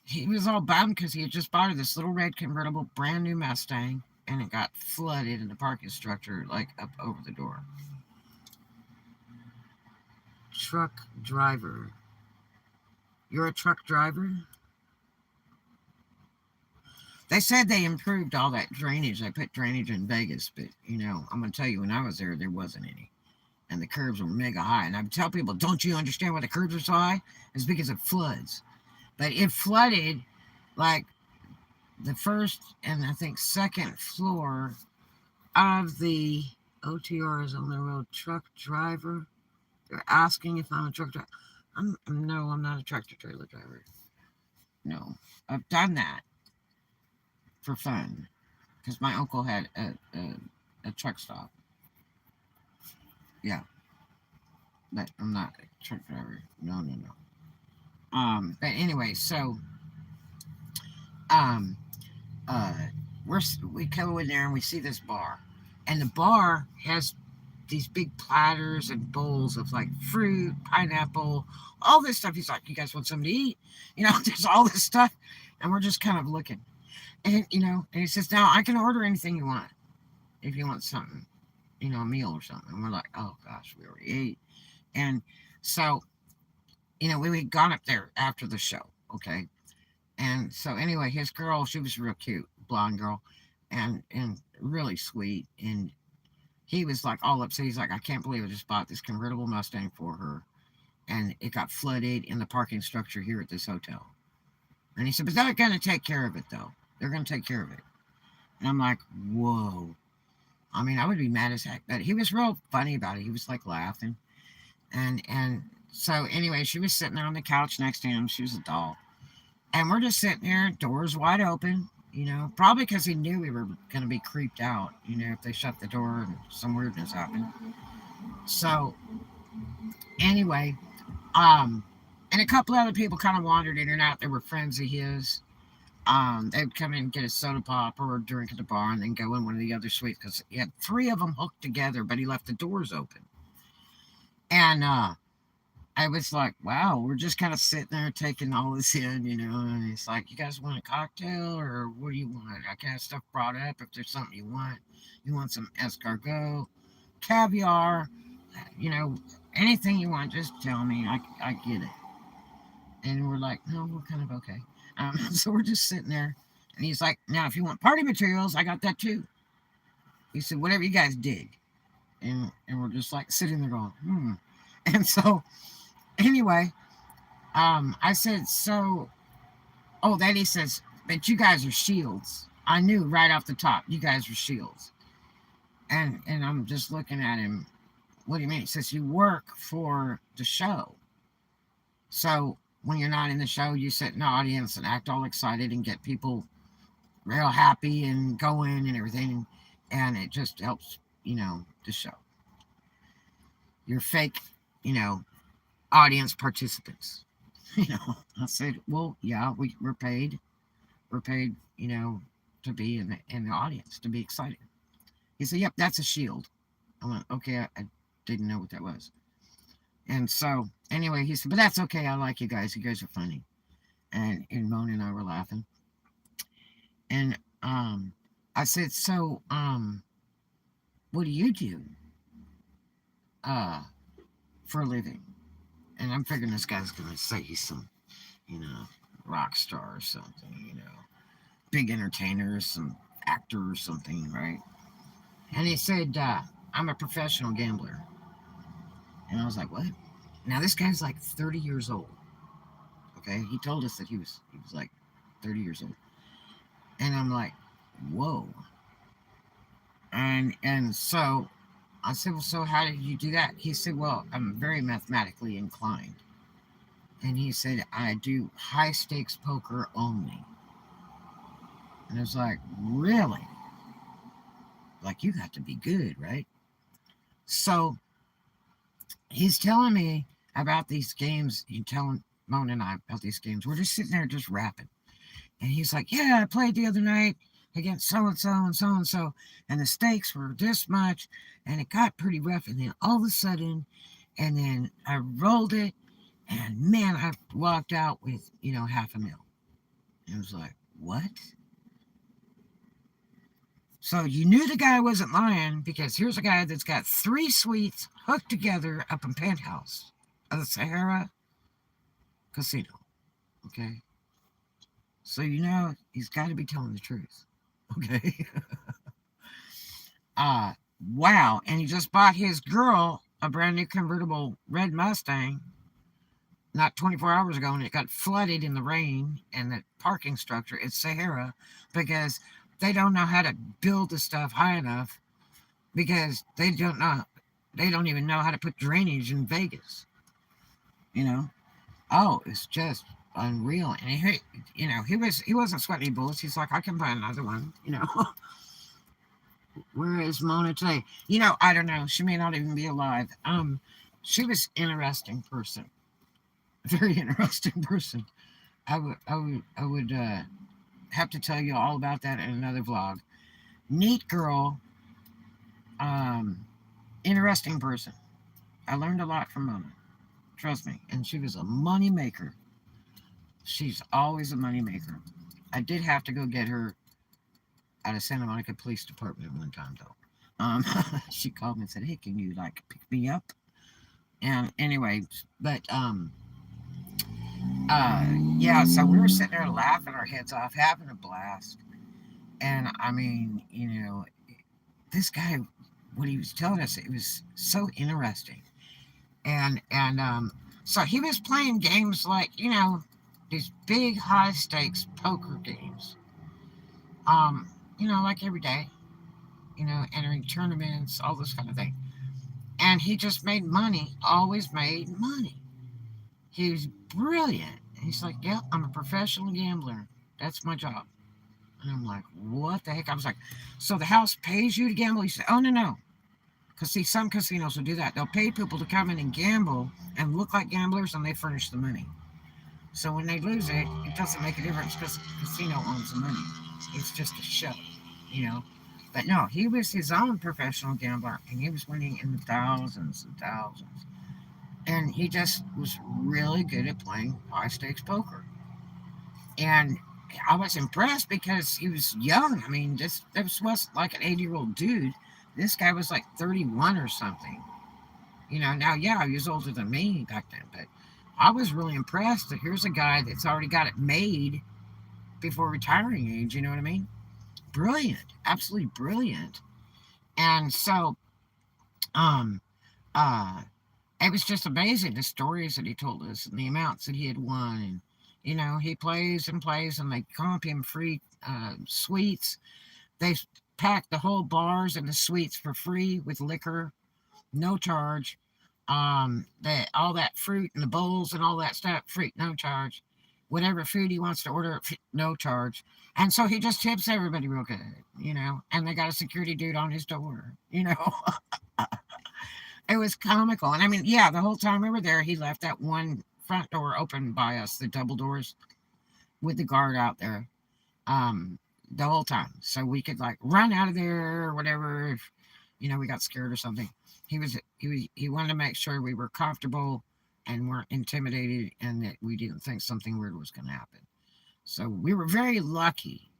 he was all bummed because he had just bought her this little red convertible brand new Mustang, and it got flooded in the parking structure, like up over the door. Truck driver. You're a truck driver? They said they improved all that drainage. They put drainage in Vegas, but you know, I'm gonna tell you, when I was there wasn't any. And the curbs were mega high. And I would tell people, don't you understand why the curbs are so high? It's because it floods. But it flooded like the first and I think second floor of the OTRs on the road. Truck driver. They're asking if I'm a truck driver. No, I'm not a tractor trailer driver. No, I've done that for fun because my uncle had a truck stop. Yeah, but I'm not a truck driver. No, no, no. But anyway, so um, uh, we go in there and we see this bar, and the bar has these big platters and bowls of like fruit, pineapple, all this stuff. He's like, "You guys want something to eat?" You know, there's all this stuff, and we're just kind of looking, and you know, and he says, "Now I can order anything you want if you want something, you know, a meal or something." And we're like, "Oh gosh, we already ate," and so you know, we had gone up there after the show, okay. And so anyway, his girl, she was real cute, blonde girl, and really sweet. And he was like all upset. He's like, "I can't believe I just bought this convertible Mustang for her, and it got flooded in the parking structure here at this hotel." And he said, "But they're going to take care of it, though. They're going to take care of it." And I'm like, whoa. I mean, I would be mad as heck, but he was real funny about it. He was like laughing, and so anyway, she was sitting there on the couch next to him. She was a doll, and we're just sitting there, doors wide open. You know, probably because he knew we were going to be creeped out. You know, if they shut the door and some weirdness happened. So anyway, um, and a couple other people kind of wandered in and out. They were friends of his. They'd come in and get a soda pop or a drink at the bar, and then go in one of the other suites because he had 3 of them hooked together, but he left the doors open. And I was like, wow, we're just kind of sitting there taking all this in, you know. And it's like, "You guys want a cocktail or what do you want?" I kind of stuff brought up. If there's something you want some escargot, caviar, you know, anything you want, just tell me. I get it. And we're like, "No, we're kind of okay." So we're just sitting there. And he's like, "Now, if you want party materials, I got that too." He said, "Whatever you guys dig." And we're just like sitting there going, hmm. And so, anyway, I said, so, oh, then he says, but you guys are shields. I knew right off the top, you guys were shields. And I'm just looking at him. What do you mean? He says, you work for the show. So when you're not in the show, you sit in the audience and act all excited and get people real happy and going and everything. And it just helps, the show. You're fake, you know, audience participants. I said, well, yeah, we're paid. We're paid, to be in the audience, to be excited. He said, yep, that's a shield. I went, okay, I didn't know what that was. And so, anyway, he said, but that's okay. I like you guys. You guys are funny. And Mona and I were laughing. And I said, so, what do you do uh, for a living? And I'm figuring this guy's going to say he's some, you know, rock star or something, big entertainer, or some actor or something, right? And he said, I'm a professional gambler. And I was like, what? Now this guy's like 30 years old. Okay, he told us that he was like 30 years old, and I'm like, whoa. And so I said, well, so how did you do that? He said, well, I'm very mathematically inclined, and he said I do high stakes poker only. And I was like, really? Like you got to be good, right? So he's telling me about these games. He's telling Mona and I about these games. We're just sitting there just rapping. And he's like, yeah, I played the other night against so and so and so and so. And the stakes were this much. And it got pretty rough. And then all of a sudden, and then I rolled it. And man, I walked out with, $500,000. And it was like, what? So you knew the guy wasn't lying because here's a guy that's got 3 suites hooked together up in penthouse of the Sahara Casino. Okay. So he's got to be telling the truth. Okay. Wow. And he just bought his girl a brand new convertible red Mustang not 24 hours ago, and it got flooded in the rain and the parking structure at Sahara because they don't know how to build the stuff high enough because they don't even know how to put drainage in Vegas. Oh, it's just unreal. And he wasn't sweating bullets. He's like, I can buy another one. Where is Mona today? I don't know. She may not even be alive. She was interesting person, very interesting person. I would have to tell you all about that in another vlog. Neat girl, interesting person. I learned a lot from Mona. Trust me. And she was a money maker. She's always a money maker. I did have to go get her out of Santa Monica Police Department one time though. She called me and said, "Hey, can you pick me up?" And anyway, but yeah. So we were sitting there laughing our heads off, having a blast. And I mean, this guy, what he was telling us, it was so interesting. And so he was playing games like these big high stakes poker games. Like every day, entering tournaments, all this kind of thing. And he just made money, always made money. He was brilliant. He's like, yeah, I'm a professional gambler. That's my job. And I'm like, what the heck? I was like, so the house pays you to gamble? He said, oh, no. Because, see, some casinos will do that. They'll pay people to come in and gamble and look like gamblers, and they furnish the money. So when they lose it, it doesn't make a difference because the casino owns the money. It's just a show, you know. But no, he was his own professional gambler, and he was winning in the thousands and thousands. And he just was really good at playing high stakes poker. And I was impressed because he was young. I mean, this wasn't like an 80-year-old dude. This guy was like 31 or something. Now, yeah, he was older than me back then, but I was really impressed that here's a guy that's already got it made before retiring age. You know what I mean? Brilliant, absolutely brilliant. And so, um, uh, It was just amazing, the stories that he told us and the amounts that he had won. And, he plays and plays, and they comp him free sweets. They pack the whole bars and the suites for free with liquor, no charge. That all that fruit and the bowls and all that stuff, free, no charge. Whatever food he wants to order, no charge. And so he just tips everybody real good. And they got a security dude on his door. It was comical. And I mean, yeah, the whole time we were there, he left that one front door open by us, the double doors with the guard out there. The whole time, so we could like run out of there or whatever if we got scared or something. He wanted to make sure we were comfortable and weren't intimidated, and that we didn't think something weird was going to happen. So we were very lucky.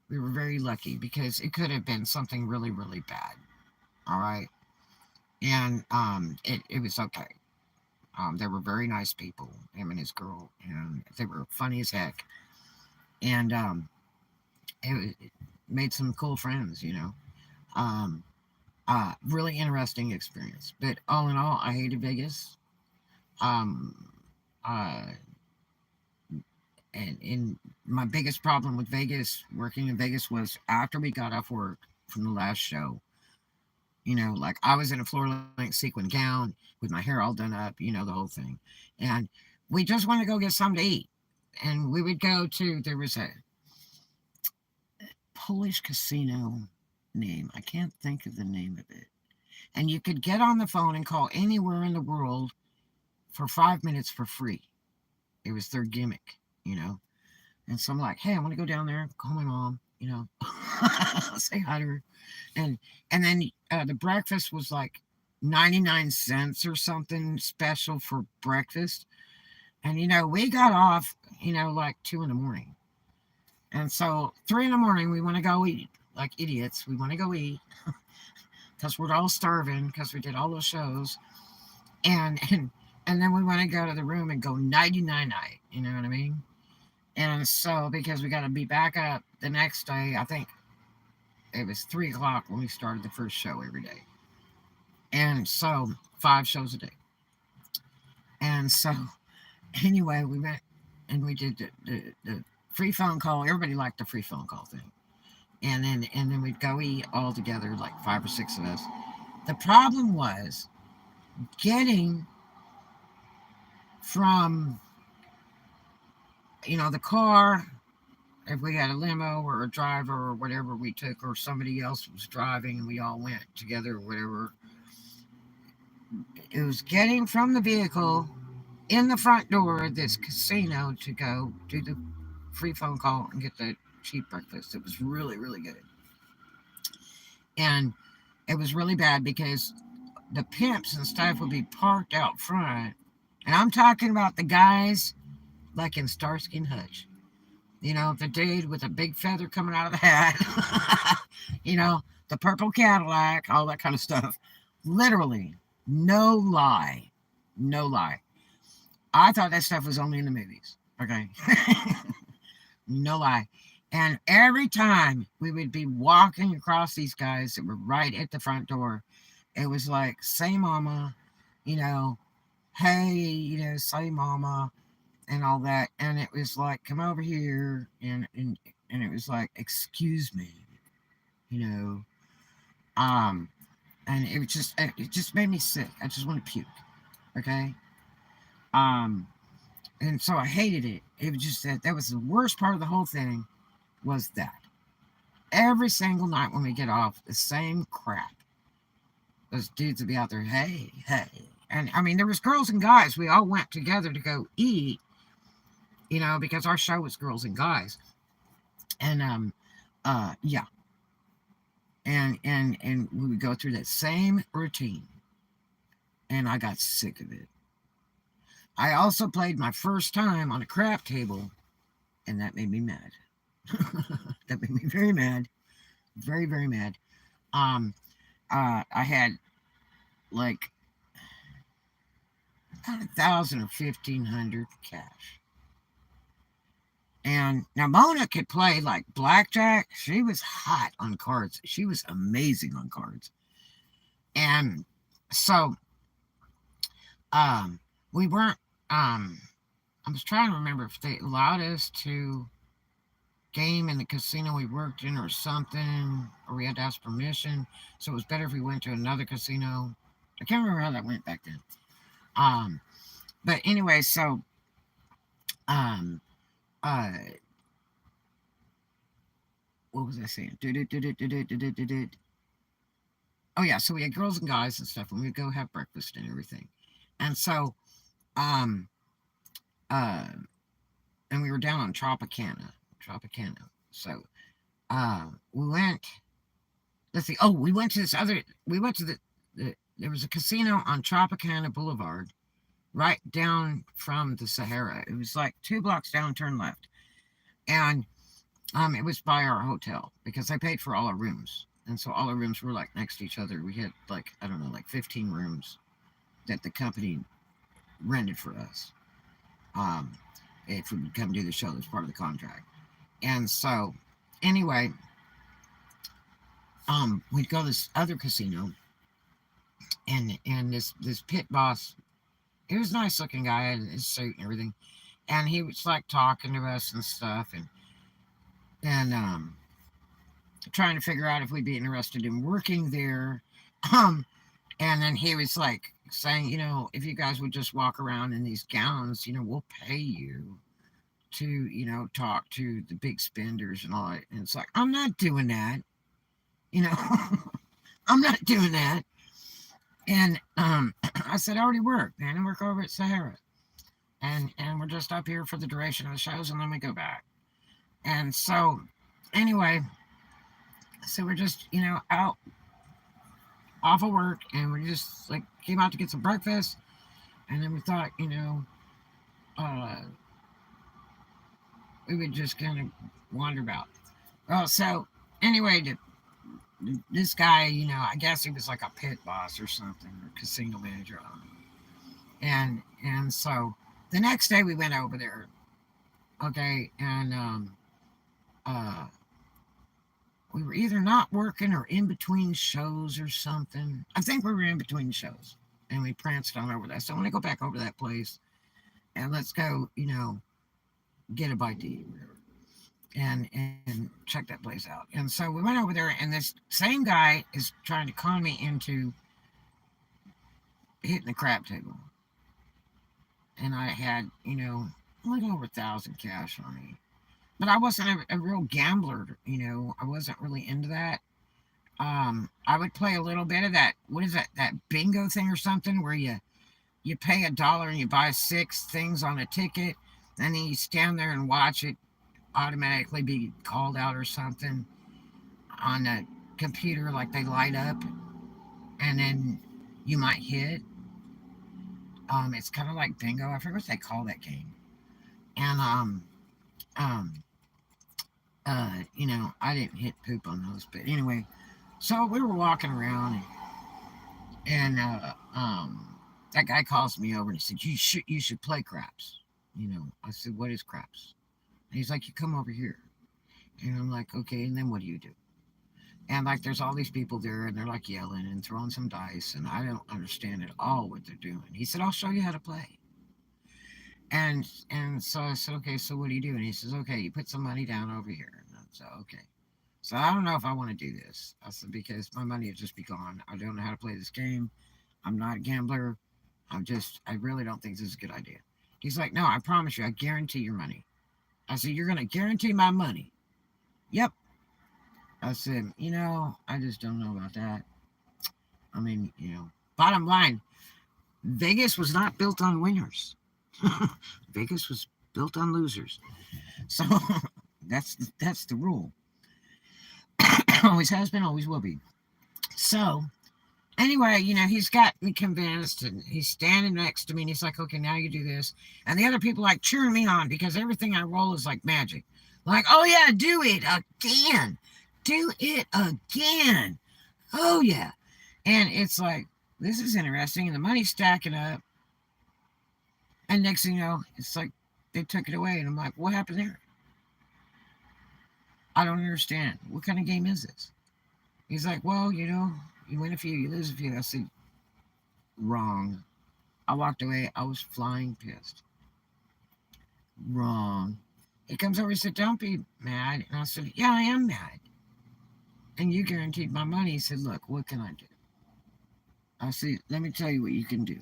We were very lucky because it could have been something really, really bad. All right. And it was okay. They were very nice people, him and his girl, and they were funny as heck. And it made some cool friends. Um, really interesting experience. But all in all, I hated Vegas. Um, uh, and my biggest problem with Vegas, working in Vegas, was after we got off work from the last show. Like I was in a floor length sequin gown with my hair all done up, the whole thing. And we just wanted to go get something to eat. And we would go to, there was a Polish casino name. I can't think of the name of it. And you could get on the phone and call anywhere in the world for 5 minutes for free. It was their gimmick. And so I'm like, hey, I want to go down there, call my mom, say hi to her. And then the breakfast was like 99 cents or something special for breakfast. And we got off, like 2 in the morning. And so 3 in the morning, we want to go eat like idiots. We want to go eat because we're all starving because we did all those shows. And then we want to go to the room and go 99 night. You know what I mean? And so because we got to be back up the next day, I think it was 3 o'clock when we started the first show every day. And so 5 shows a day. And so anyway, we went and we did the free phone call. Everybody liked the free phone call thing. And then we'd go eat all together, like 5 or 6 of us. The problem was getting from the car, if we had a limo or a driver or whatever we took, or somebody else was driving and we all went together or whatever. It was getting from the vehicle in the front door of this casino to go do the free phone call and get the cheap breakfast. It was really, really good. And it was really bad because the pimps and stuff would be parked out front. And I'm talking about the guys like in Starsky and Hutch. The dude with a big feather coming out of the hat. The purple Cadillac, all that kind of stuff. Literally, no lie. No lie. I thought that stuff was only in the movies. Okay. No lie. And every time we would be walking across these guys that were right at the front door, it was like, say mama, hey, say mama, and all that. And it was like, come over here. And it was like, excuse me, you know. And it just made me sick. I just want to puke. Okay. Um, and so I hated it. It was just that was the worst part of the whole thing, was that every single night when we get off, the same crap. Those dudes would be out there, hey, hey. And I mean, there was girls and guys. We all went together to go eat, because our show was girls and guys. And yeah. And we would go through that same routine. And I got sick of it. I also played my first time on a crap table, and that made me mad. That made me very mad. Very, very mad. I had like about 1,000 or 1,500 cash. And now Mona could play like blackjack. She was hot on cards. She was amazing on cards. And so Um, we weren't. I was trying to remember if they allowed us to game in the casino we worked in or something, or we had to ask permission. So it was better if we went to another casino. I can't remember how that went back then. Um, but anyway, so um, uh, what was I saying? Oh yeah, so we had girls and guys and stuff, and we'd go have breakfast and everything. And so, um, uh, and we were down on Tropicana. So, we went. Let's see. Oh, we went to this other. We went to there was a casino on Tropicana Boulevard, right down from the Sahara. It was like 2 blocks down, turn left, and it was by our hotel because I paid for all our rooms, and so all our rooms were like next to each other. We had like I don't know, like 15 rooms that the company rented for us. Um, if we would come do the show, that's part of the contract. And so, anyway, we'd go to this other casino, and this pit boss, he was a nice looking guy in his suit and everything, and he was like talking to us and stuff, and trying to figure out if we'd be interested in working there. Um, and then he was like saying, if you guys would just walk around in these gowns, we'll pay you to, talk to the big spenders and all that. And it's like, I'm not doing that, you know, I'm not doing that. And I said, I already work, man. I work over at Sahara. And we're just up here for the duration of the shows and then we go back. And so, anyway, so we're just, out off of work and we just like came out to get some breakfast. And then we thought, uh, we would just kind of wander about. Well, so anyway, this guy, I guess he was like a pit boss or something, or casino manager. I don't know. And so the next day we went over there, okay, and uh, we were either not working or in between shows or something. I think we were in between shows, and we pranced on over there. So I want to go back over to that place and let's go, get a bite to eat, and check that place out. And so we went over there, and this same guy is trying to con me into hitting the crap table. And I had, like over 1,000 cash on me. But I wasn't a real gambler, I wasn't really into that. I would play a little bit of that. What is that bingo thing or something where you pay $1 and you buy 6 things on a ticket, and then you stand there and watch it automatically be called out or something on the computer, like they light up, and then you might hit. It's kind of like bingo. I forget what they call that game. And um, I didn't hit poop on those, but anyway, so we were walking around, and that guy calls me over and he said, "You should play craps." I said, "What is craps?" And he's like, "You come over here." And I'm like, "Okay." And then what do you do? And like, there's all these people there, and they're like yelling and throwing some dice, and I don't understand at all what they're doing. He said, "I'll show you how to play." And so I said, "Okay, so what do you do?" And he says, "Okay, you put some money down over here." And I said, "Okay." So I don't know if I want to do this. I said, because my money would just be gone. I don't know how to play this game. I'm not a gambler. I really don't think this is a good idea. He's like, "No, I promise you, I guarantee your money." I said, "You're going to guarantee my money?" "Yep." I said, "I just don't know about that. I mean, bottom line, Vegas was not built on winners. Vegas was built on losers. So that's the rule. Always has been, always will be. So anyway, he's got me convinced, and he's standing next to me, and he's like, "Okay, now you do this." And the other people like cheering me on because everything I roll is like magic. Like, "Oh yeah, do it again. Do it again. Oh yeah." And it's like, this is interesting, and the money's stacking up. And next thing you know, it's like they took it away, and I'm like, "What happened there? I don't understand. What kind of game is this?" He's like, "Well, you win a few, you lose a few." I said, "Wrong. I walked away. I was flying pissed. Wrong. He comes over and said, "Don't be mad." And I said, "Yeah, I am mad. And you guaranteed my money." He said, "Look, what can I do?" I said, "Let me tell you what you can do."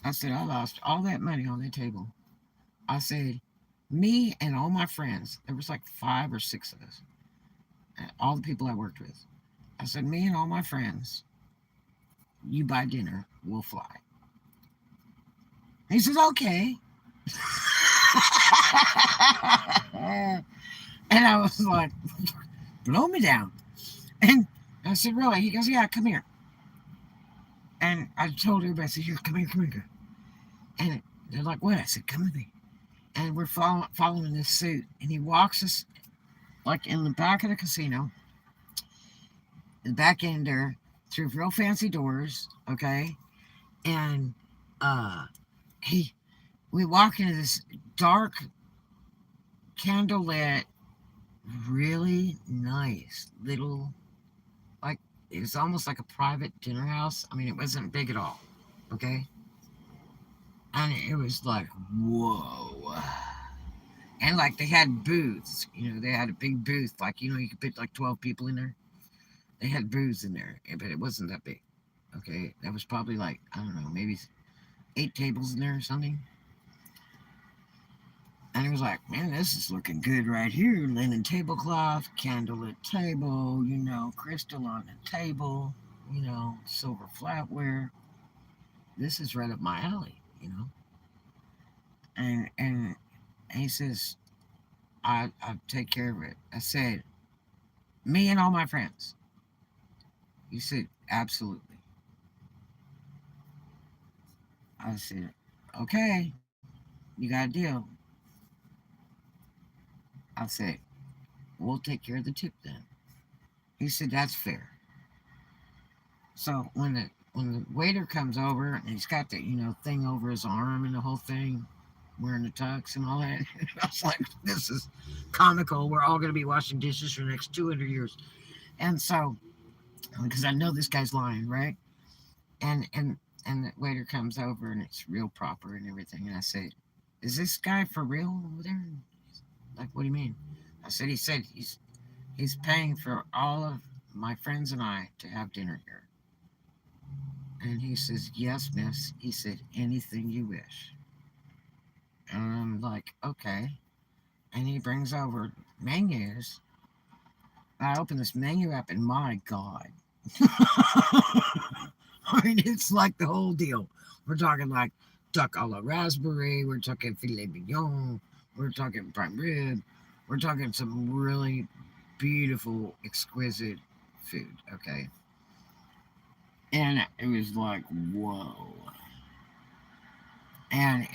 I said, "I lost all that money on the table." I said, "Me and all my friends, there was like 5 or 6 of us, all the people I worked with." I said, "Me and all my friends, you buy dinner, we'll fly." He says, "Okay." And I was like, "Blow me down." And I said, "Really?" He goes, "Yeah, come here." And I told everybody, I said, "Here, come here." And they're like, "What?" I said, "Come with me." And we're following this suit. And he walks us like in the back of the casino, the back end there, through real fancy doors, okay? And uh he we walk into this dark, candlelit, really nice little, like, it was almost like a private dinner house. I mean, it wasn't big at all, okay? And it was like, whoa. And like they had booths, they had a big booth, like, you could put like 12 people in there. They had booths in there, but it wasn't that big. Okay, that was probably like, I don't know, maybe 8 tables in there or something. And he was like, "Man, this is looking good right here. Linen tablecloth, candlelit table, crystal on the table, silver flatware. This is right up my alley." And he says, I'll take care of it. I said, "Me and all my friends." He said, "Absolutely." I said, "Okay, you got a deal." I said, "We'll take care of the tip then." He said, "That's fair." So when the waiter comes over and he's got the thing over his arm and the whole thing, wearing the tux and all that, I was like, "This is comical. We're all going to be washing dishes for the next 200 years." And so, because I know this guy's lying, right? And the waiter comes over and it's real proper and everything. And I say, "Is this guy for real over there?" Like, "What do you mean?" I said, "He said he's paying for all of my friends and I to have dinner here." And he says, "Yes, miss." He said, "Anything you wish." And I'm like, "Okay." And he brings over menus. I open this menu up, and my God. I mean, it's like the whole deal. We're talking like duck a la raspberry. We're talking filet mignon. We're talking prime rib. We're talking some really beautiful, exquisite food. Okay. And it was like, whoa. And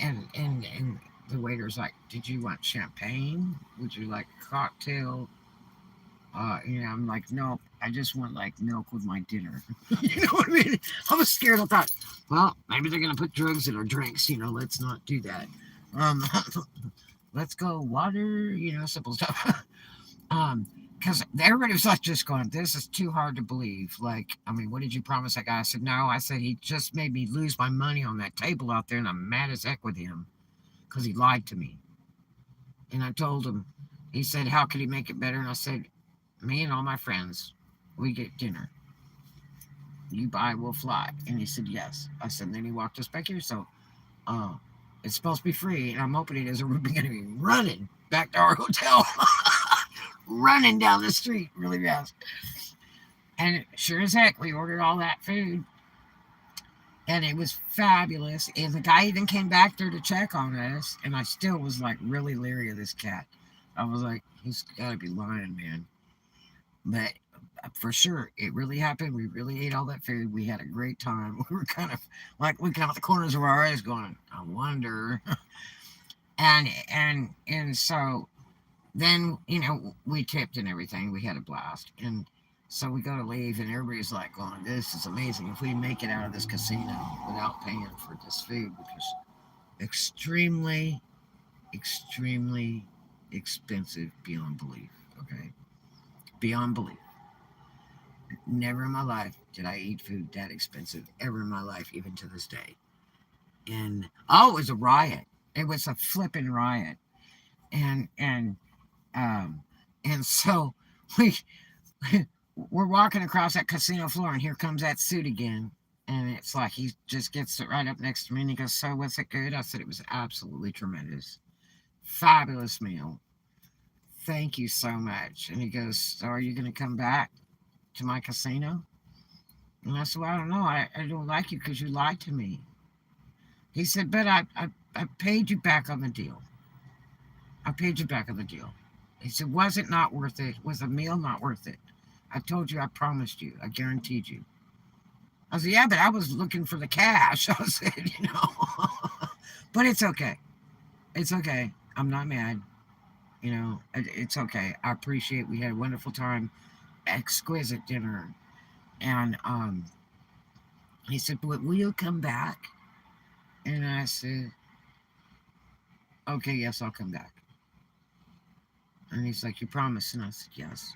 the waiter's like, "Did you want champagne? Would you like a cocktail?" I'm like, "No, I just want like milk with my dinner." You know what I mean? I was scared. I thought, well, maybe they're gonna put drugs in our drinks. Let's not do that. Um, let's go water. Simple stuff. um, because everybody was like just going, "This is too hard to believe." Like, I mean, what did you promise that guy? I said, "No." I said, "He just made me lose my money on that table out there, and I'm mad as heck with him because he lied to me." And I told him. He said, "How could he make it better?" And I said, "Me and all my friends, we get dinner. You buy, we'll fly." And he said, "Yes." I said, then he walked us back here. So uh, it's supposed to be free. And I'm hoping it is, or we're going to be running back to our hotel, running down the street really fast. And sure as heck, we ordered all that food. And it was fabulous. And the guy even came back there to check on us. And I still was like really leery of this cat. I was like, he's got to be lying, man. But for sure, it really happened. We really ate all that food. We had a great time. We were kind of like looking out the corners of our eyes, going, "I wonder." And so then we tipped and everything. We had a blast, and so we go to leave, and everybody's like, "Going, this is amazing. If we make it out of this casino without paying for this food, which is extremely, extremely expensive beyond belief." Okay, beyond belief. Never in my life did I eat food that expensive ever in my life, even to this day. And oh, it was a riot. It was a flipping riot. And um and so we we're walking across that casino floor, and here comes that suit again. And it's like he just gets it right up next to me, and he goes, "So was it good?" I said, "It was absolutely tremendous, fabulous meal. Thank you so much." And he goes, "So are you going to come back to my casino?" And I said, "Well, I don't know. I don't like you because you lied to me." He said, "But I paid you back on the deal. I paid you back on the deal." He said, "Was it not worth it? Was the meal not worth it? I told you, I promised you, I guaranteed you." I said, "Yeah, but I was looking for the cash." I said, But it's okay. It's okay. I'm not mad. It's okay. I appreciate we had a wonderful time, exquisite dinner. And he said, "But will you come back?" And I said, "Okay, yes, I'll come back." And he's like, "You promise?" And I said, "Yes."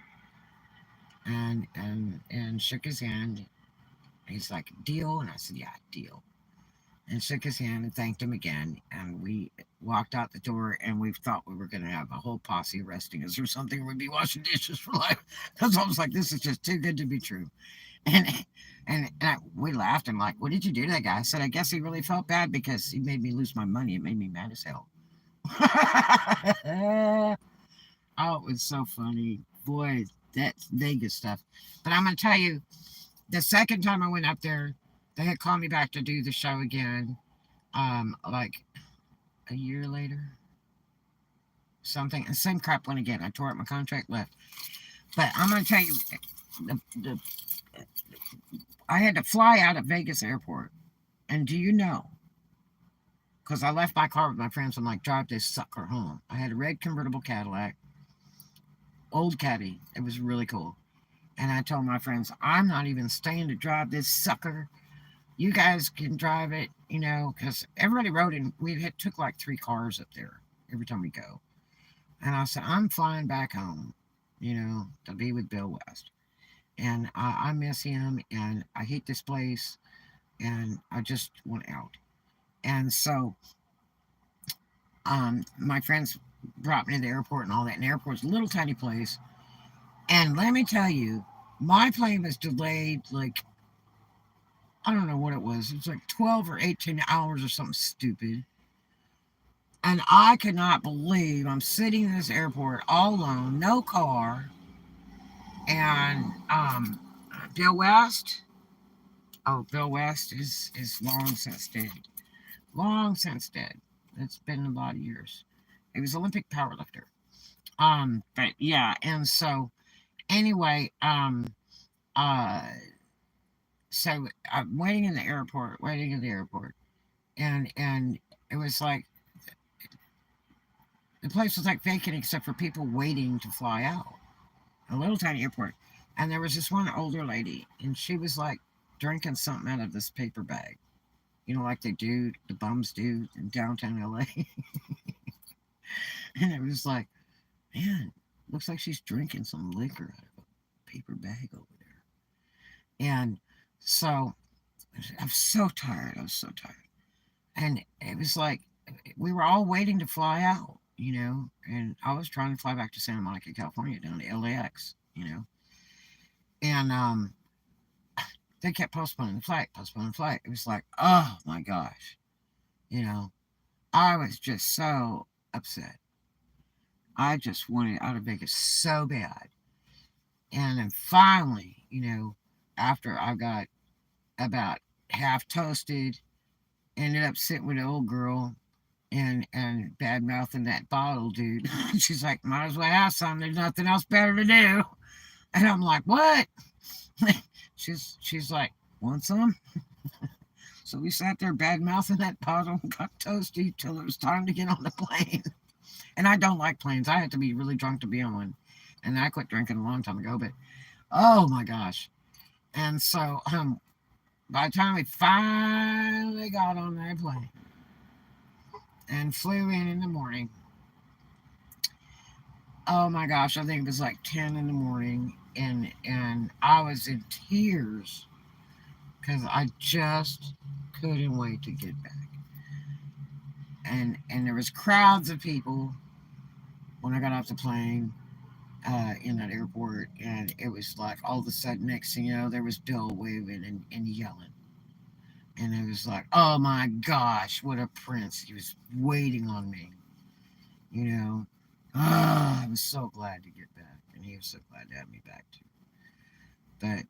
And shook his hand. He's like, "Deal?" And I said, "Yeah, deal." And shook his hand and thanked him again. And we walked out the door, and we thought we were going to have a whole posse arresting us or something. We'd be washing dishes for life. Because I was like, this is just too good to be true. And we laughed and like, "What did you do to that guy?" I said, "I guess he really felt bad because he made me lose my money. It made me mad as hell." Oh, it was so funny. Boy, that's Vegas stuff. But I'm going to tell you, the second time I went up there, they had called me back to do the show again. Like a year later, something. And same crap went again. I tore up my contract, left. But I'm going to tell you, the I had to fly out of Vegas airport. And do you know? Because I left my car with my friends. I'm like, "Drive this sucker home." I had a red convertible Cadillac, old caddy. It was really cool. And I told my friends, "I'm not even staying to drive this sucker. You guys can drive it, because everybody rode in. We had took like 3 cars up there every time we go. And I said, "I'm flying back home, to be with Bill West. And I miss him, and I hate this place, and I just want out." And so my friends brought me to the airport and all that. And the airport's a little tiny place. And let me tell you, my plane was delayed like, I don't know what it was. It was like 12 or 18 hours or something stupid. And I could not believe I'm sitting in this airport all alone, no car. And Bill West, oh, Bill West is long since dead. Long since dead. It's been a lot of years. He was Olympic powerlifter. But yeah, and so anyway, uh, so I'm waiting in the airport, and it was like the place was like vacant except for people waiting to fly out. A little tiny airport, and there was this one older lady, and she was like drinking something out of this paper bag, like they do, the bums do in downtown LA. And it was like, man, looks like she's drinking some liquor out of a paper bag over there. And so I was so tired. I was so tired. And it was like we were all waiting to fly out, and I was trying to fly back to Santa Monica, California, down to LAX. And they kept postponing the flight, postponing the flight. It was like, oh my gosh, you know, I was just so upset. I just wanted out of Vegas so bad. And then finally, after I got about half toasted, ended up sitting with an old girl and bad mouthing that bottle, dude. She's like, "Might as well have some. There's nothing else better to do." And I'm like, "What?" she's like, "Want some?" So we sat there bad mouthing that bottle and got toasty till it was time to get on the plane. And I don't like planes. I had to be really drunk to be on one. And I quit drinking a long time ago, but oh my gosh. And so by the time we finally got on that plane and flew in the morning, oh my gosh, I think it was like 10 in the morning. and I was in tears because I just couldn't wait to get back. And there was crowds of people when I got off the plane in that airport, and it was like all of a sudden, next thing you know, there was Bill waving and yelling, and it was like, oh my gosh, what a prince! He was waiting on me, you know. I was so glad to get back, and he was so glad to have me back too. But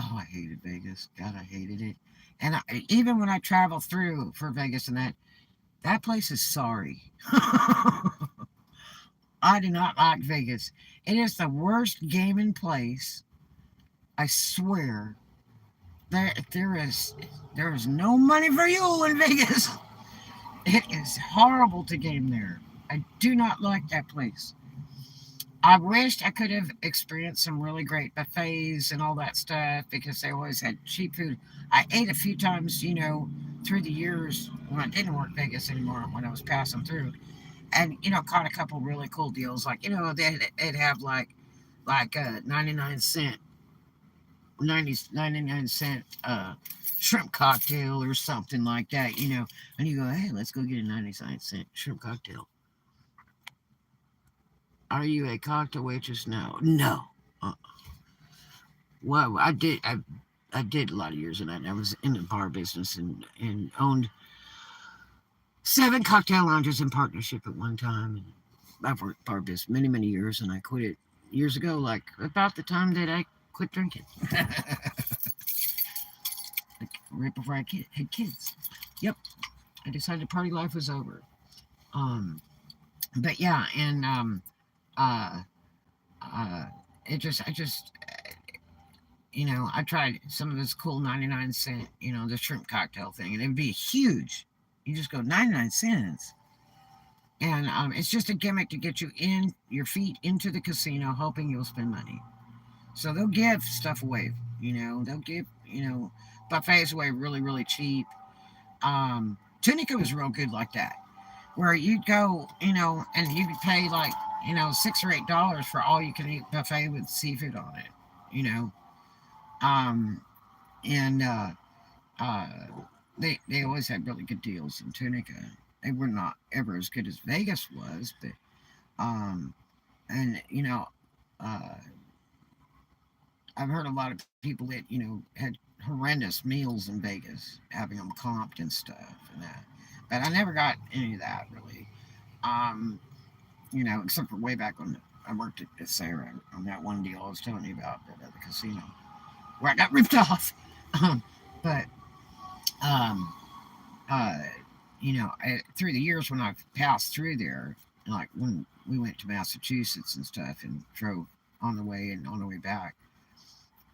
oh, I hated Vegas. God, I hated it. And even when I travel through for Vegas and that place is sorry. I do not like Vegas. It is the worst gaming place. I swear. There is no money for you in Vegas. It is horrible to game there. I do not like that place. I wished I could have experienced some really great buffets and all that stuff because they always had cheap food. I ate a few times, through the years when I didn't work Vegas anymore, when I was passing through, and caught a couple really cool deals. Like they'd have like 99 cent shrimp cocktail or something like that. And you go, hey, let's go get a 99 cent shrimp cocktail. Are you a cocktail waitress? No. No. Well, I did a lot of years in that. I was in the bar business and owned 7 cocktail lounges in partnership at one time. And I've worked bar business many, many years, and I quit it years ago, like about the time that I quit drinking. Like right before I had kids. Yep. I decided party life was over. But yeah, and uh, uh, I just I tried some of this cool 99 cent, the shrimp cocktail thing, and it'd be huge. You just go 99 cents. And it's just a gimmick to get you in your feet into the casino, hoping you'll spend money. So they'll give stuff away. They'll give buffets away really, really cheap. Tunica was real good like that, where you'd go, and you could pay like $6 or $8 for all you can eat buffet with seafood on it. You know, um, and uh, they always had really good deals in Tunica. They were not ever as good as Vegas was, but um, and uh, I've heard a lot of people that had horrendous meals in Vegas, having them comped and stuff and that. But I never got any of that really. Um, except for way back when I worked at Sarah on that one deal I was telling you about at the casino where I got ripped off. But um, uh, through the years when I've passed through there, like when we went to Massachusetts and stuff and drove on the way and on the way back,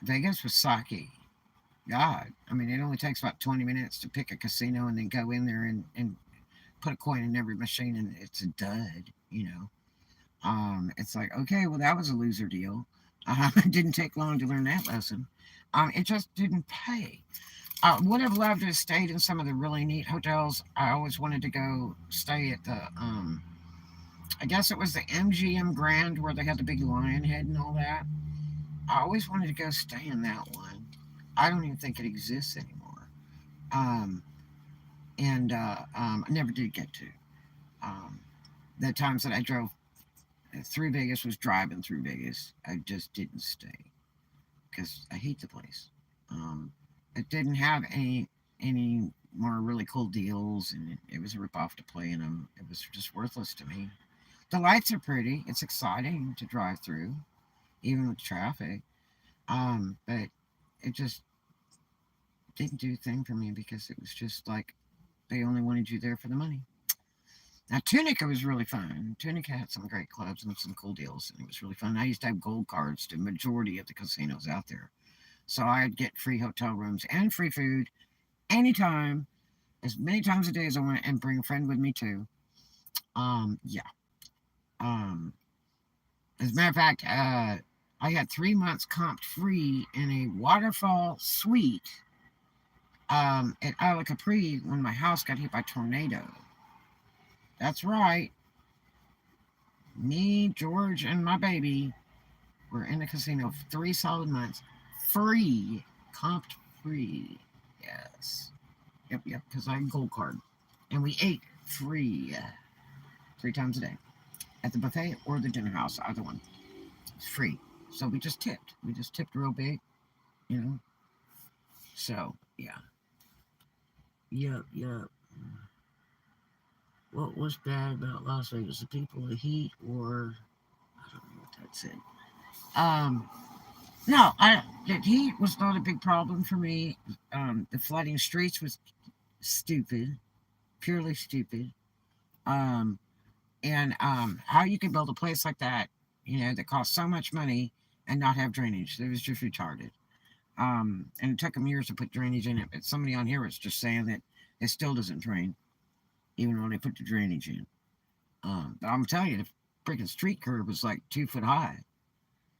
Vegas was sake. God, I mean, it only takes about 20 minutes to pick a casino and then go in there and put a coin in every machine and it's a dud. It's like, okay, well, that was a loser deal. It didn't take long to learn that lesson. It just didn't pay. I would have loved to have stayed in some of the really neat hotels. I always wanted to go stay at I guess it was the MGM Grand where they had the big lion head and all that. I always wanted to go stay in that one. I don't even think it exists anymore. Um, I never did get to. Um, the times that I drove through Vegas was driving through Vegas. I just didn't stay because I hate the place. Um, it didn't have any more really cool deals, and it was a ripoff to play in them. It was just worthless to me. The lights are pretty. It's exciting to drive through, even with traffic. But it just didn't do a thing for me because it was just like they only wanted you there for the money. Now Tunica was really fun. Tunica had some great clubs and some cool deals, and it was really fun. I used to have gold cards to majority of the casinos out there, so I'd get free hotel rooms and free food anytime, as many times a day as I want, and bring a friend with me too. Yeah. Um, as a matter of fact, I had 3 months comped free in a waterfall suite at Isla Capri when my house got hit by a tornado. That's right. Me, George, and my baby We're in the casino for 3 solid months. Free. Comped free. Yes. Yep, because I had a gold card. And we ate free 3 times a day at the buffet or the dinner house, either one. It's free. So we just tipped. We just tipped real big, you know. So, yeah. Yep. What was bad about Las Vegas? The people, the heat, or I don't know what that said. Um, no, the heat was not a big problem for me. The flooding streets was stupid, purely stupid. Um, and how you can build a place like that, that costs so much money and not have drainage. It was just retarded. And it took them years to put drainage in it. But somebody on here was just saying that it still doesn't drain, even when they put the drainage in. But I'm telling you, the freaking street curb was like 2 foot high.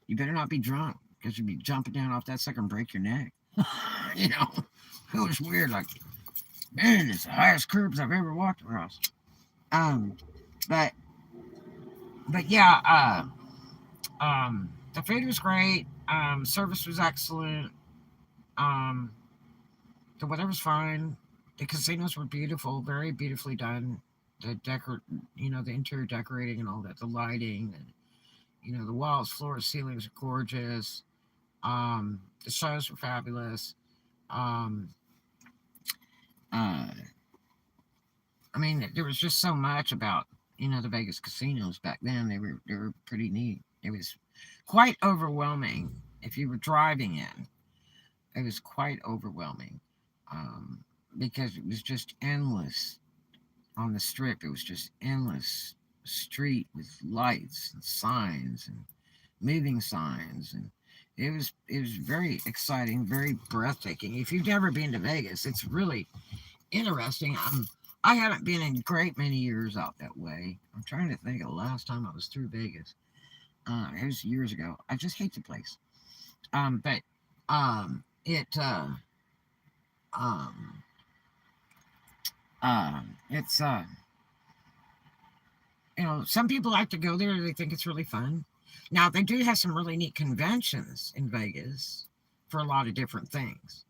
You better not be drunk because you'd be jumping down off that sucker and break your neck. you know, it was weird. Like, man, it's the highest curbs I've ever walked across. Um, but yeah, the food was great. Service was excellent. Um, the weather was fine. The casinos were beautiful, very beautifully done. The interior decorating and all that, the lighting, and the walls, floors, ceilings are gorgeous. The shows were fabulous. Um, uh, I mean, there was just so much about the Vegas casinos back then. They were pretty neat. It was quite overwhelming if you were driving in. It was quite overwhelming because it was just endless on the strip. It was just endless street with lights and signs and moving signs, and it was very exciting, very breathtaking. If you've never been to Vegas, it's really interesting. I haven't been in a great many years out that way. I'm trying to think of the last time I was through Vegas. It was years ago. I just hate the place. But it um it's some people like to go there. They think it's really fun. Now they do have some really neat conventions in Vegas for a lot of different things.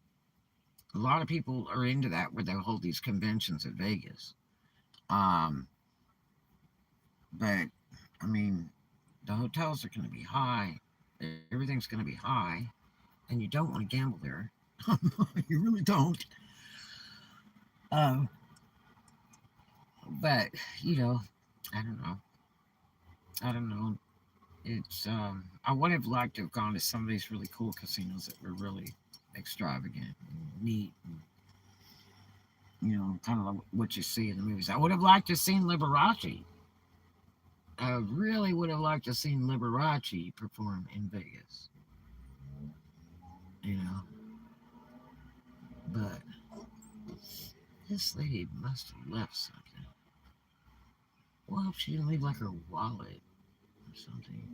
A lot of people are into that where they hold these conventions at Vegas. Um, but I mean, the hotels are going to be high. Everything's going to be high, and you don't want to gamble there. You really don't. Um, but I don't know. I don't know. It's I would have liked to have gone to some of these really cool casinos that were really extravagant and neat, and kind of like what you see in the movies. I would have liked to have seen Liberace. I really would have liked to have seen Liberace perform in Vegas. You know, but this lady must have left something. Well, she didn't leave like her wallet or something.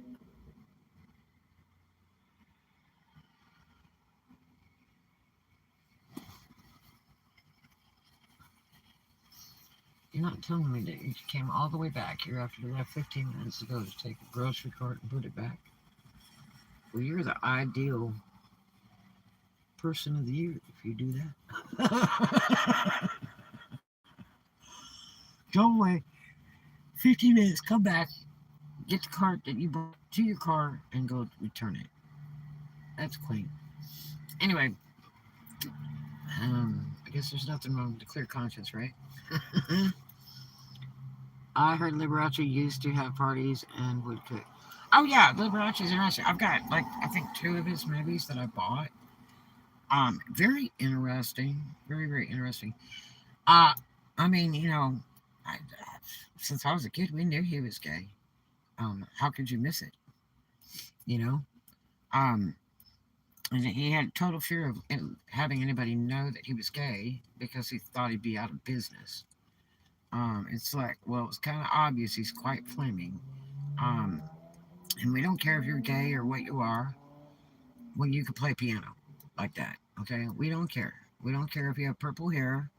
You're not telling me that you came all the way back here after you left 15 minutes ago to take a grocery cart and put it back? Well, you're the ideal person of the year if you do that. Go away. 15 minutes, come back, get the cart that you brought to your car, and go return it. That's quaint. Anyway, I guess there's nothing wrong with a clear conscience, right? I heard Liberace used to have parties and would cook. Oh yeah, Liberace's interesting. I've got like I think 2 of his movies that I bought. Very interesting. Very, very interesting. Uh I mean, since I was a kid, we knew he was gay. How could you miss it? You know? Um and he had total fear of having anybody know that he was gay because he thought he'd be out of business. It's like, well, it's kind of obvious he's quite flaming. Um, and we don't care if you're gay or what you are when you can play piano like that. Okay, we don't care. We don't care if you have purple hair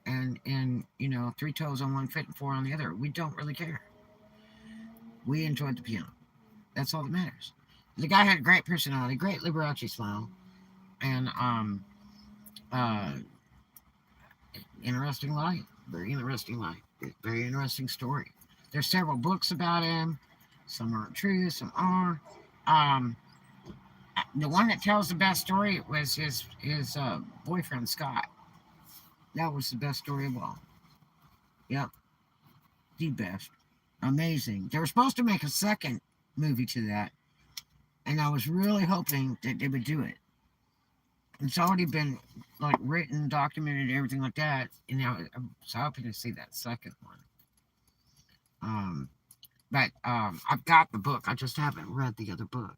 and 3 toes on one foot and four on the other. We don't really care. We enjoyed the piano. That's all that matters. The guy had a great personality, great Liberace smile, and uh, interesting life. Very interesting life. Very interesting story. There's several books about him. Some aren't true, some are. Um, the one that tells the best story was his boyfriend Scott. That was the best story of all. Yep, the best. Amazing. They were supposed to make a second movie to that, and I was really hoping that they would do it. It's already been like written, documented, everything like that, and now I'm so hoping to see that second one. Um, but I've got the book. I just haven't read the other book.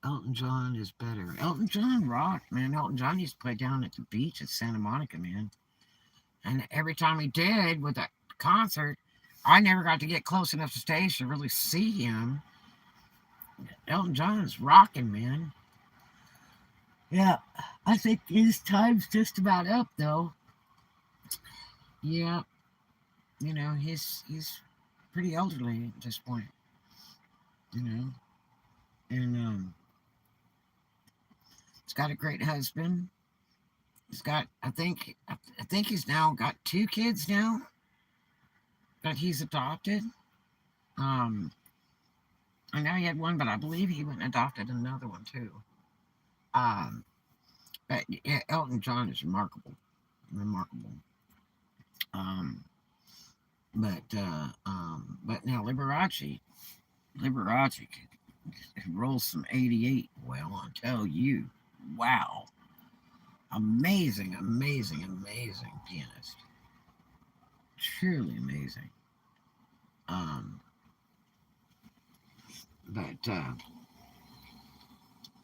Elton John is better. Elton John rocked, man. Elton John used to play down at the beach at Santa Monica, man. And every time he did with that concert, I never got to get close enough to stage to really see him. Elton John is rocking, man. Yeah, I think his time's just about up, though. Yeah, he's pretty elderly at this point, you know, and he's got a great husband. He's got, I think he's now got two kids now that he's adopted. Um, I know he had one, but I believe he went and adopted another one too. Um, but yeah, Elton John is remarkable, remarkable. Um, but now Liberace could roll some 88. Well, I tell you, wow, amazing, amazing, amazing pianist, truly amazing. Um, but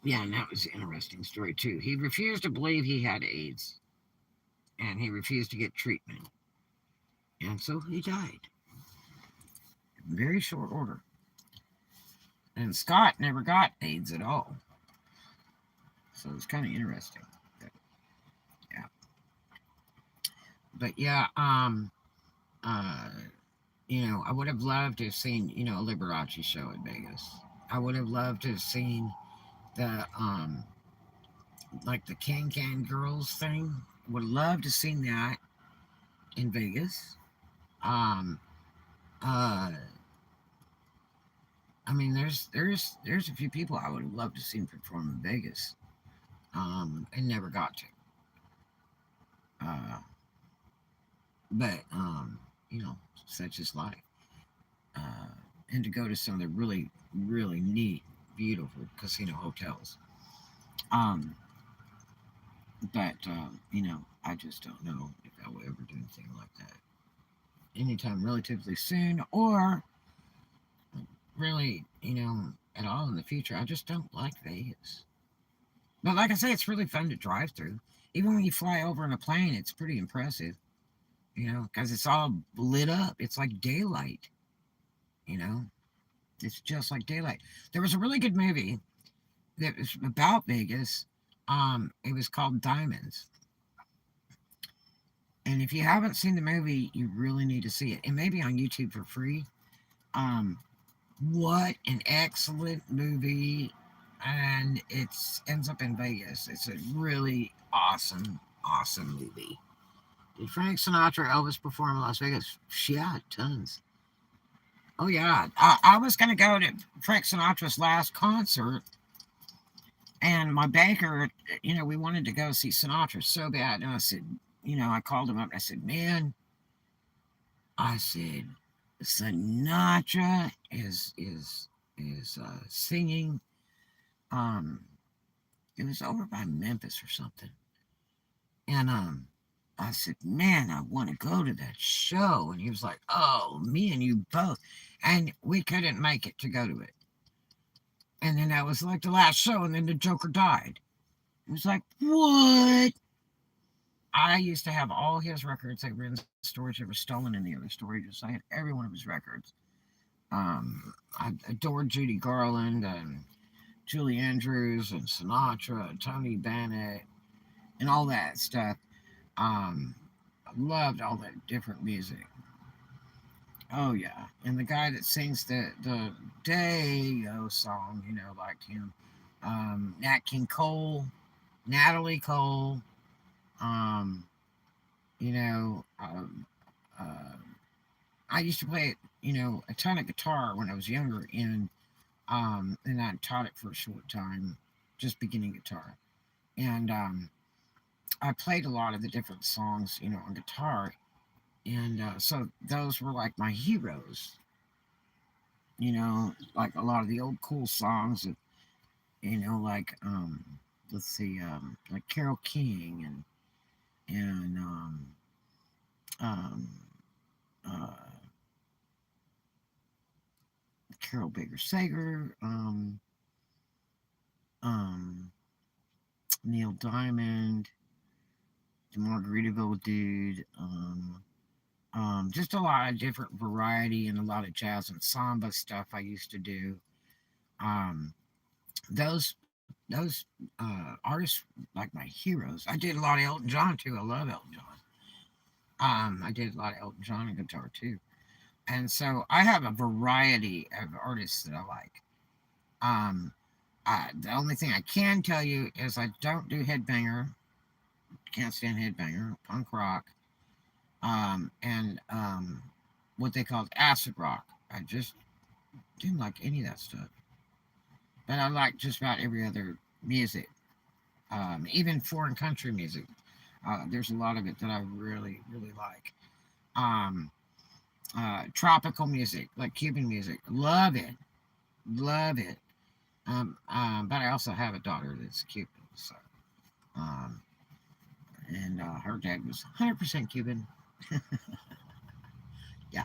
yeah, and that was an interesting story too. He refused to believe he had AIDS, and he refused to get treatment, and so he died in very short order. And Scott never got AIDS at all, so it's kind of interesting. But, yeah, but yeah, uh, I would have loved to have seen, a Liberace show in Vegas. I would have loved to have seen the like the Can Girls thing. Would have loved to have seen that in Vegas. Um, uh, I mean, there's a few people I would have loved to see perform in Vegas, and never got to. Uh, but such is life. Uh, and to go to some of the really, really neat, beautiful casino hotels. Um, but I just don't know if I will ever do anything like that anytime relatively soon, or really, at all in the future. I just don't like Vegas. But like I say, it's really fun to drive through. Even when you fly over in a plane, it's pretty impressive, because it's all lit up. It's like daylight, you know. It's just like daylight. There was a really good movie that was about Vegas. It was called Diamonds. And if you haven't seen the movie, you really need to see it. It may be on YouTube for free. Um, what an excellent movie. And it ends up in Vegas. It's a really awesome, awesome movie. Did Frank Sinatra, Elvis perform in Las Vegas? Yeah, tons. Oh, yeah. I was going to go to Frank Sinatra's last concert, and my banker, we wanted to go see Sinatra so bad. And I said, I called him up and I said, man, I said, Sinatra is singing. Um, it was over by Memphis or something, and I said, man, I want to go to that show. And he was like, oh, me and you both, and we couldn't make it to go to it. And then that was like the last show, and then the Joker died. It was like, what? I used to have all his records. They were in storage. They were stolen in the other storages. I had every one of his records. I adored Judy Garland and Julie Andrews and Sinatra and Tony Bennett and all that stuff. I loved all that different music. Oh yeah, and the guy that sings the Day-O song, like him, Nat King Cole, Natalie Cole, um, you know, um, uh, I used to play, a ton of guitar when I was younger, and I taught it for a short time, just beginning guitar, and I played a lot of the different songs, on guitar, and so those were like my heroes, like a lot of the old cool songs that, like let's see, like Carole King and um, uh, Carol Baker Sager, um, Neil Diamond, the Margaritaville Dude, just a lot of different variety and a lot of jazz and samba stuff I used to do. Um, those artists like my heroes. I did a lot of Elton John too. I love Elton John. I did a lot of Elton John and guitar too, and so I have a variety of artists that I like. Um, the only thing I can tell you is I don't do headbanger. Can't stand headbanger, punk rock, and what they called acid rock. I just didn't like any of that stuff. But I like just about every other music, even foreign country music. There's a lot of it that I really, really like. Um, Tropical music, like Cuban music, love it, love it. But I also have a daughter that's Cuban, so um, and her dad was 100% Cuban. Yeah,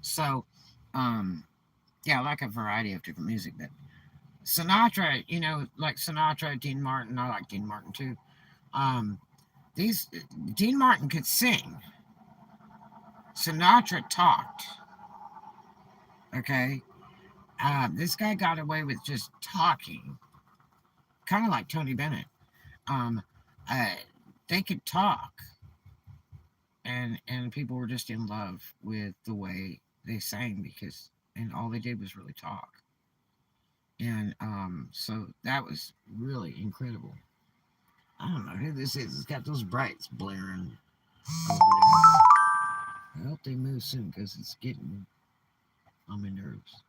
so um, yeah, I like a variety of different music. But Sinatra, like Sinatra, Dean Martin, I like Dean Martin too. Um, these Dean Martin could sing. Sinatra talked. Okay, this guy got away with just talking, kind of like Tony Bennett. Um, uh, they could talk, and people were just in love with the way they sang because, and all they did was really talk, and so that was really incredible. I don't know who this is. It's got those brights blaring over there. I hope they move soon because it's getting on my nerves.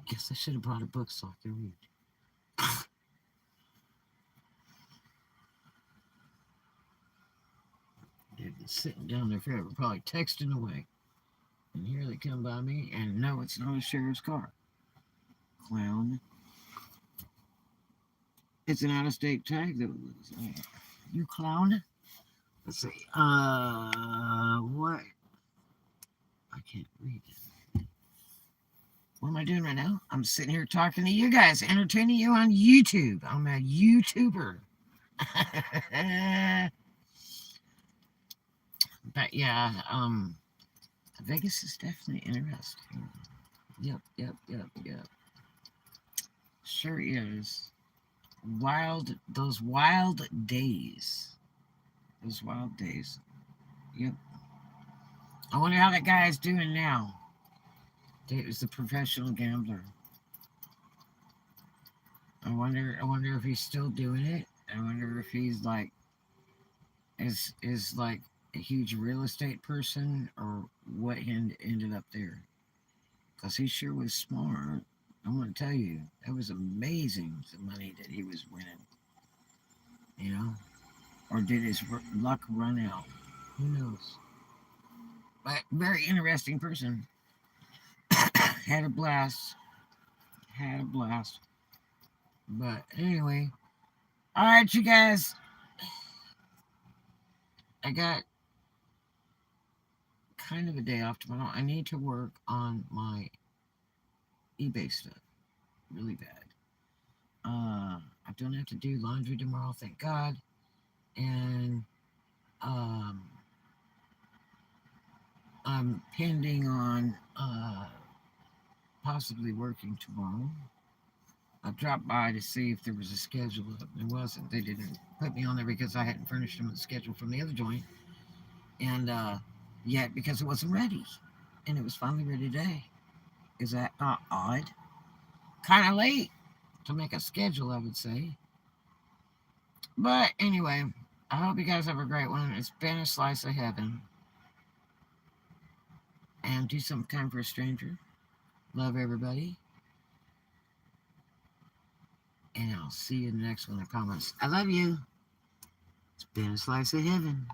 Guess I should have brought a book so I could read. They've been sitting down there forever, probably texting away. And here they come by me, and no, it's not a sheriff's car. Clown. It's an out-of-state tag that was. You clown. Let's see. What? I can't read. What am I doing right now? I'm sitting here talking to you guys, entertaining you on YouTube. I'm a YouTuber. But yeah, Vegas is definitely interesting. Yep, yep, yep, yep. Sure is. Those wild days. Those wild days. Yep. I wonder how that guy is doing now. It was the professional gambler. I wonder if he's still doing it. I wonder if he's like is like a huge real estate person or what ended up there. Because he sure was smart. I'm going to tell you, it was amazing the money that he was winning. You know? Or did his luck run out? Who knows? But very interesting person. Had a blast. Had a blast. But anyway, all right, you guys. I got kind of a day off tomorrow. I need to work on my eBay stuff really bad. I don't have to do laundry tomorrow, thank God. And um, I'm pending on possibly working tomorrow. I dropped by to see if there was a schedule. There wasn't. They didn't put me on there because I hadn't furnished them with a schedule from the other joint. and yet because it wasn't ready, and it was finally ready today. Is that not odd? Kind of late to make a schedule, I would say. But anyway, I hope you guys have a great one. It's been a slice of heaven. And do something kind for a stranger. Love everybody. And I'll see you in the next one. I promise. I love you. It's been a slice of heaven.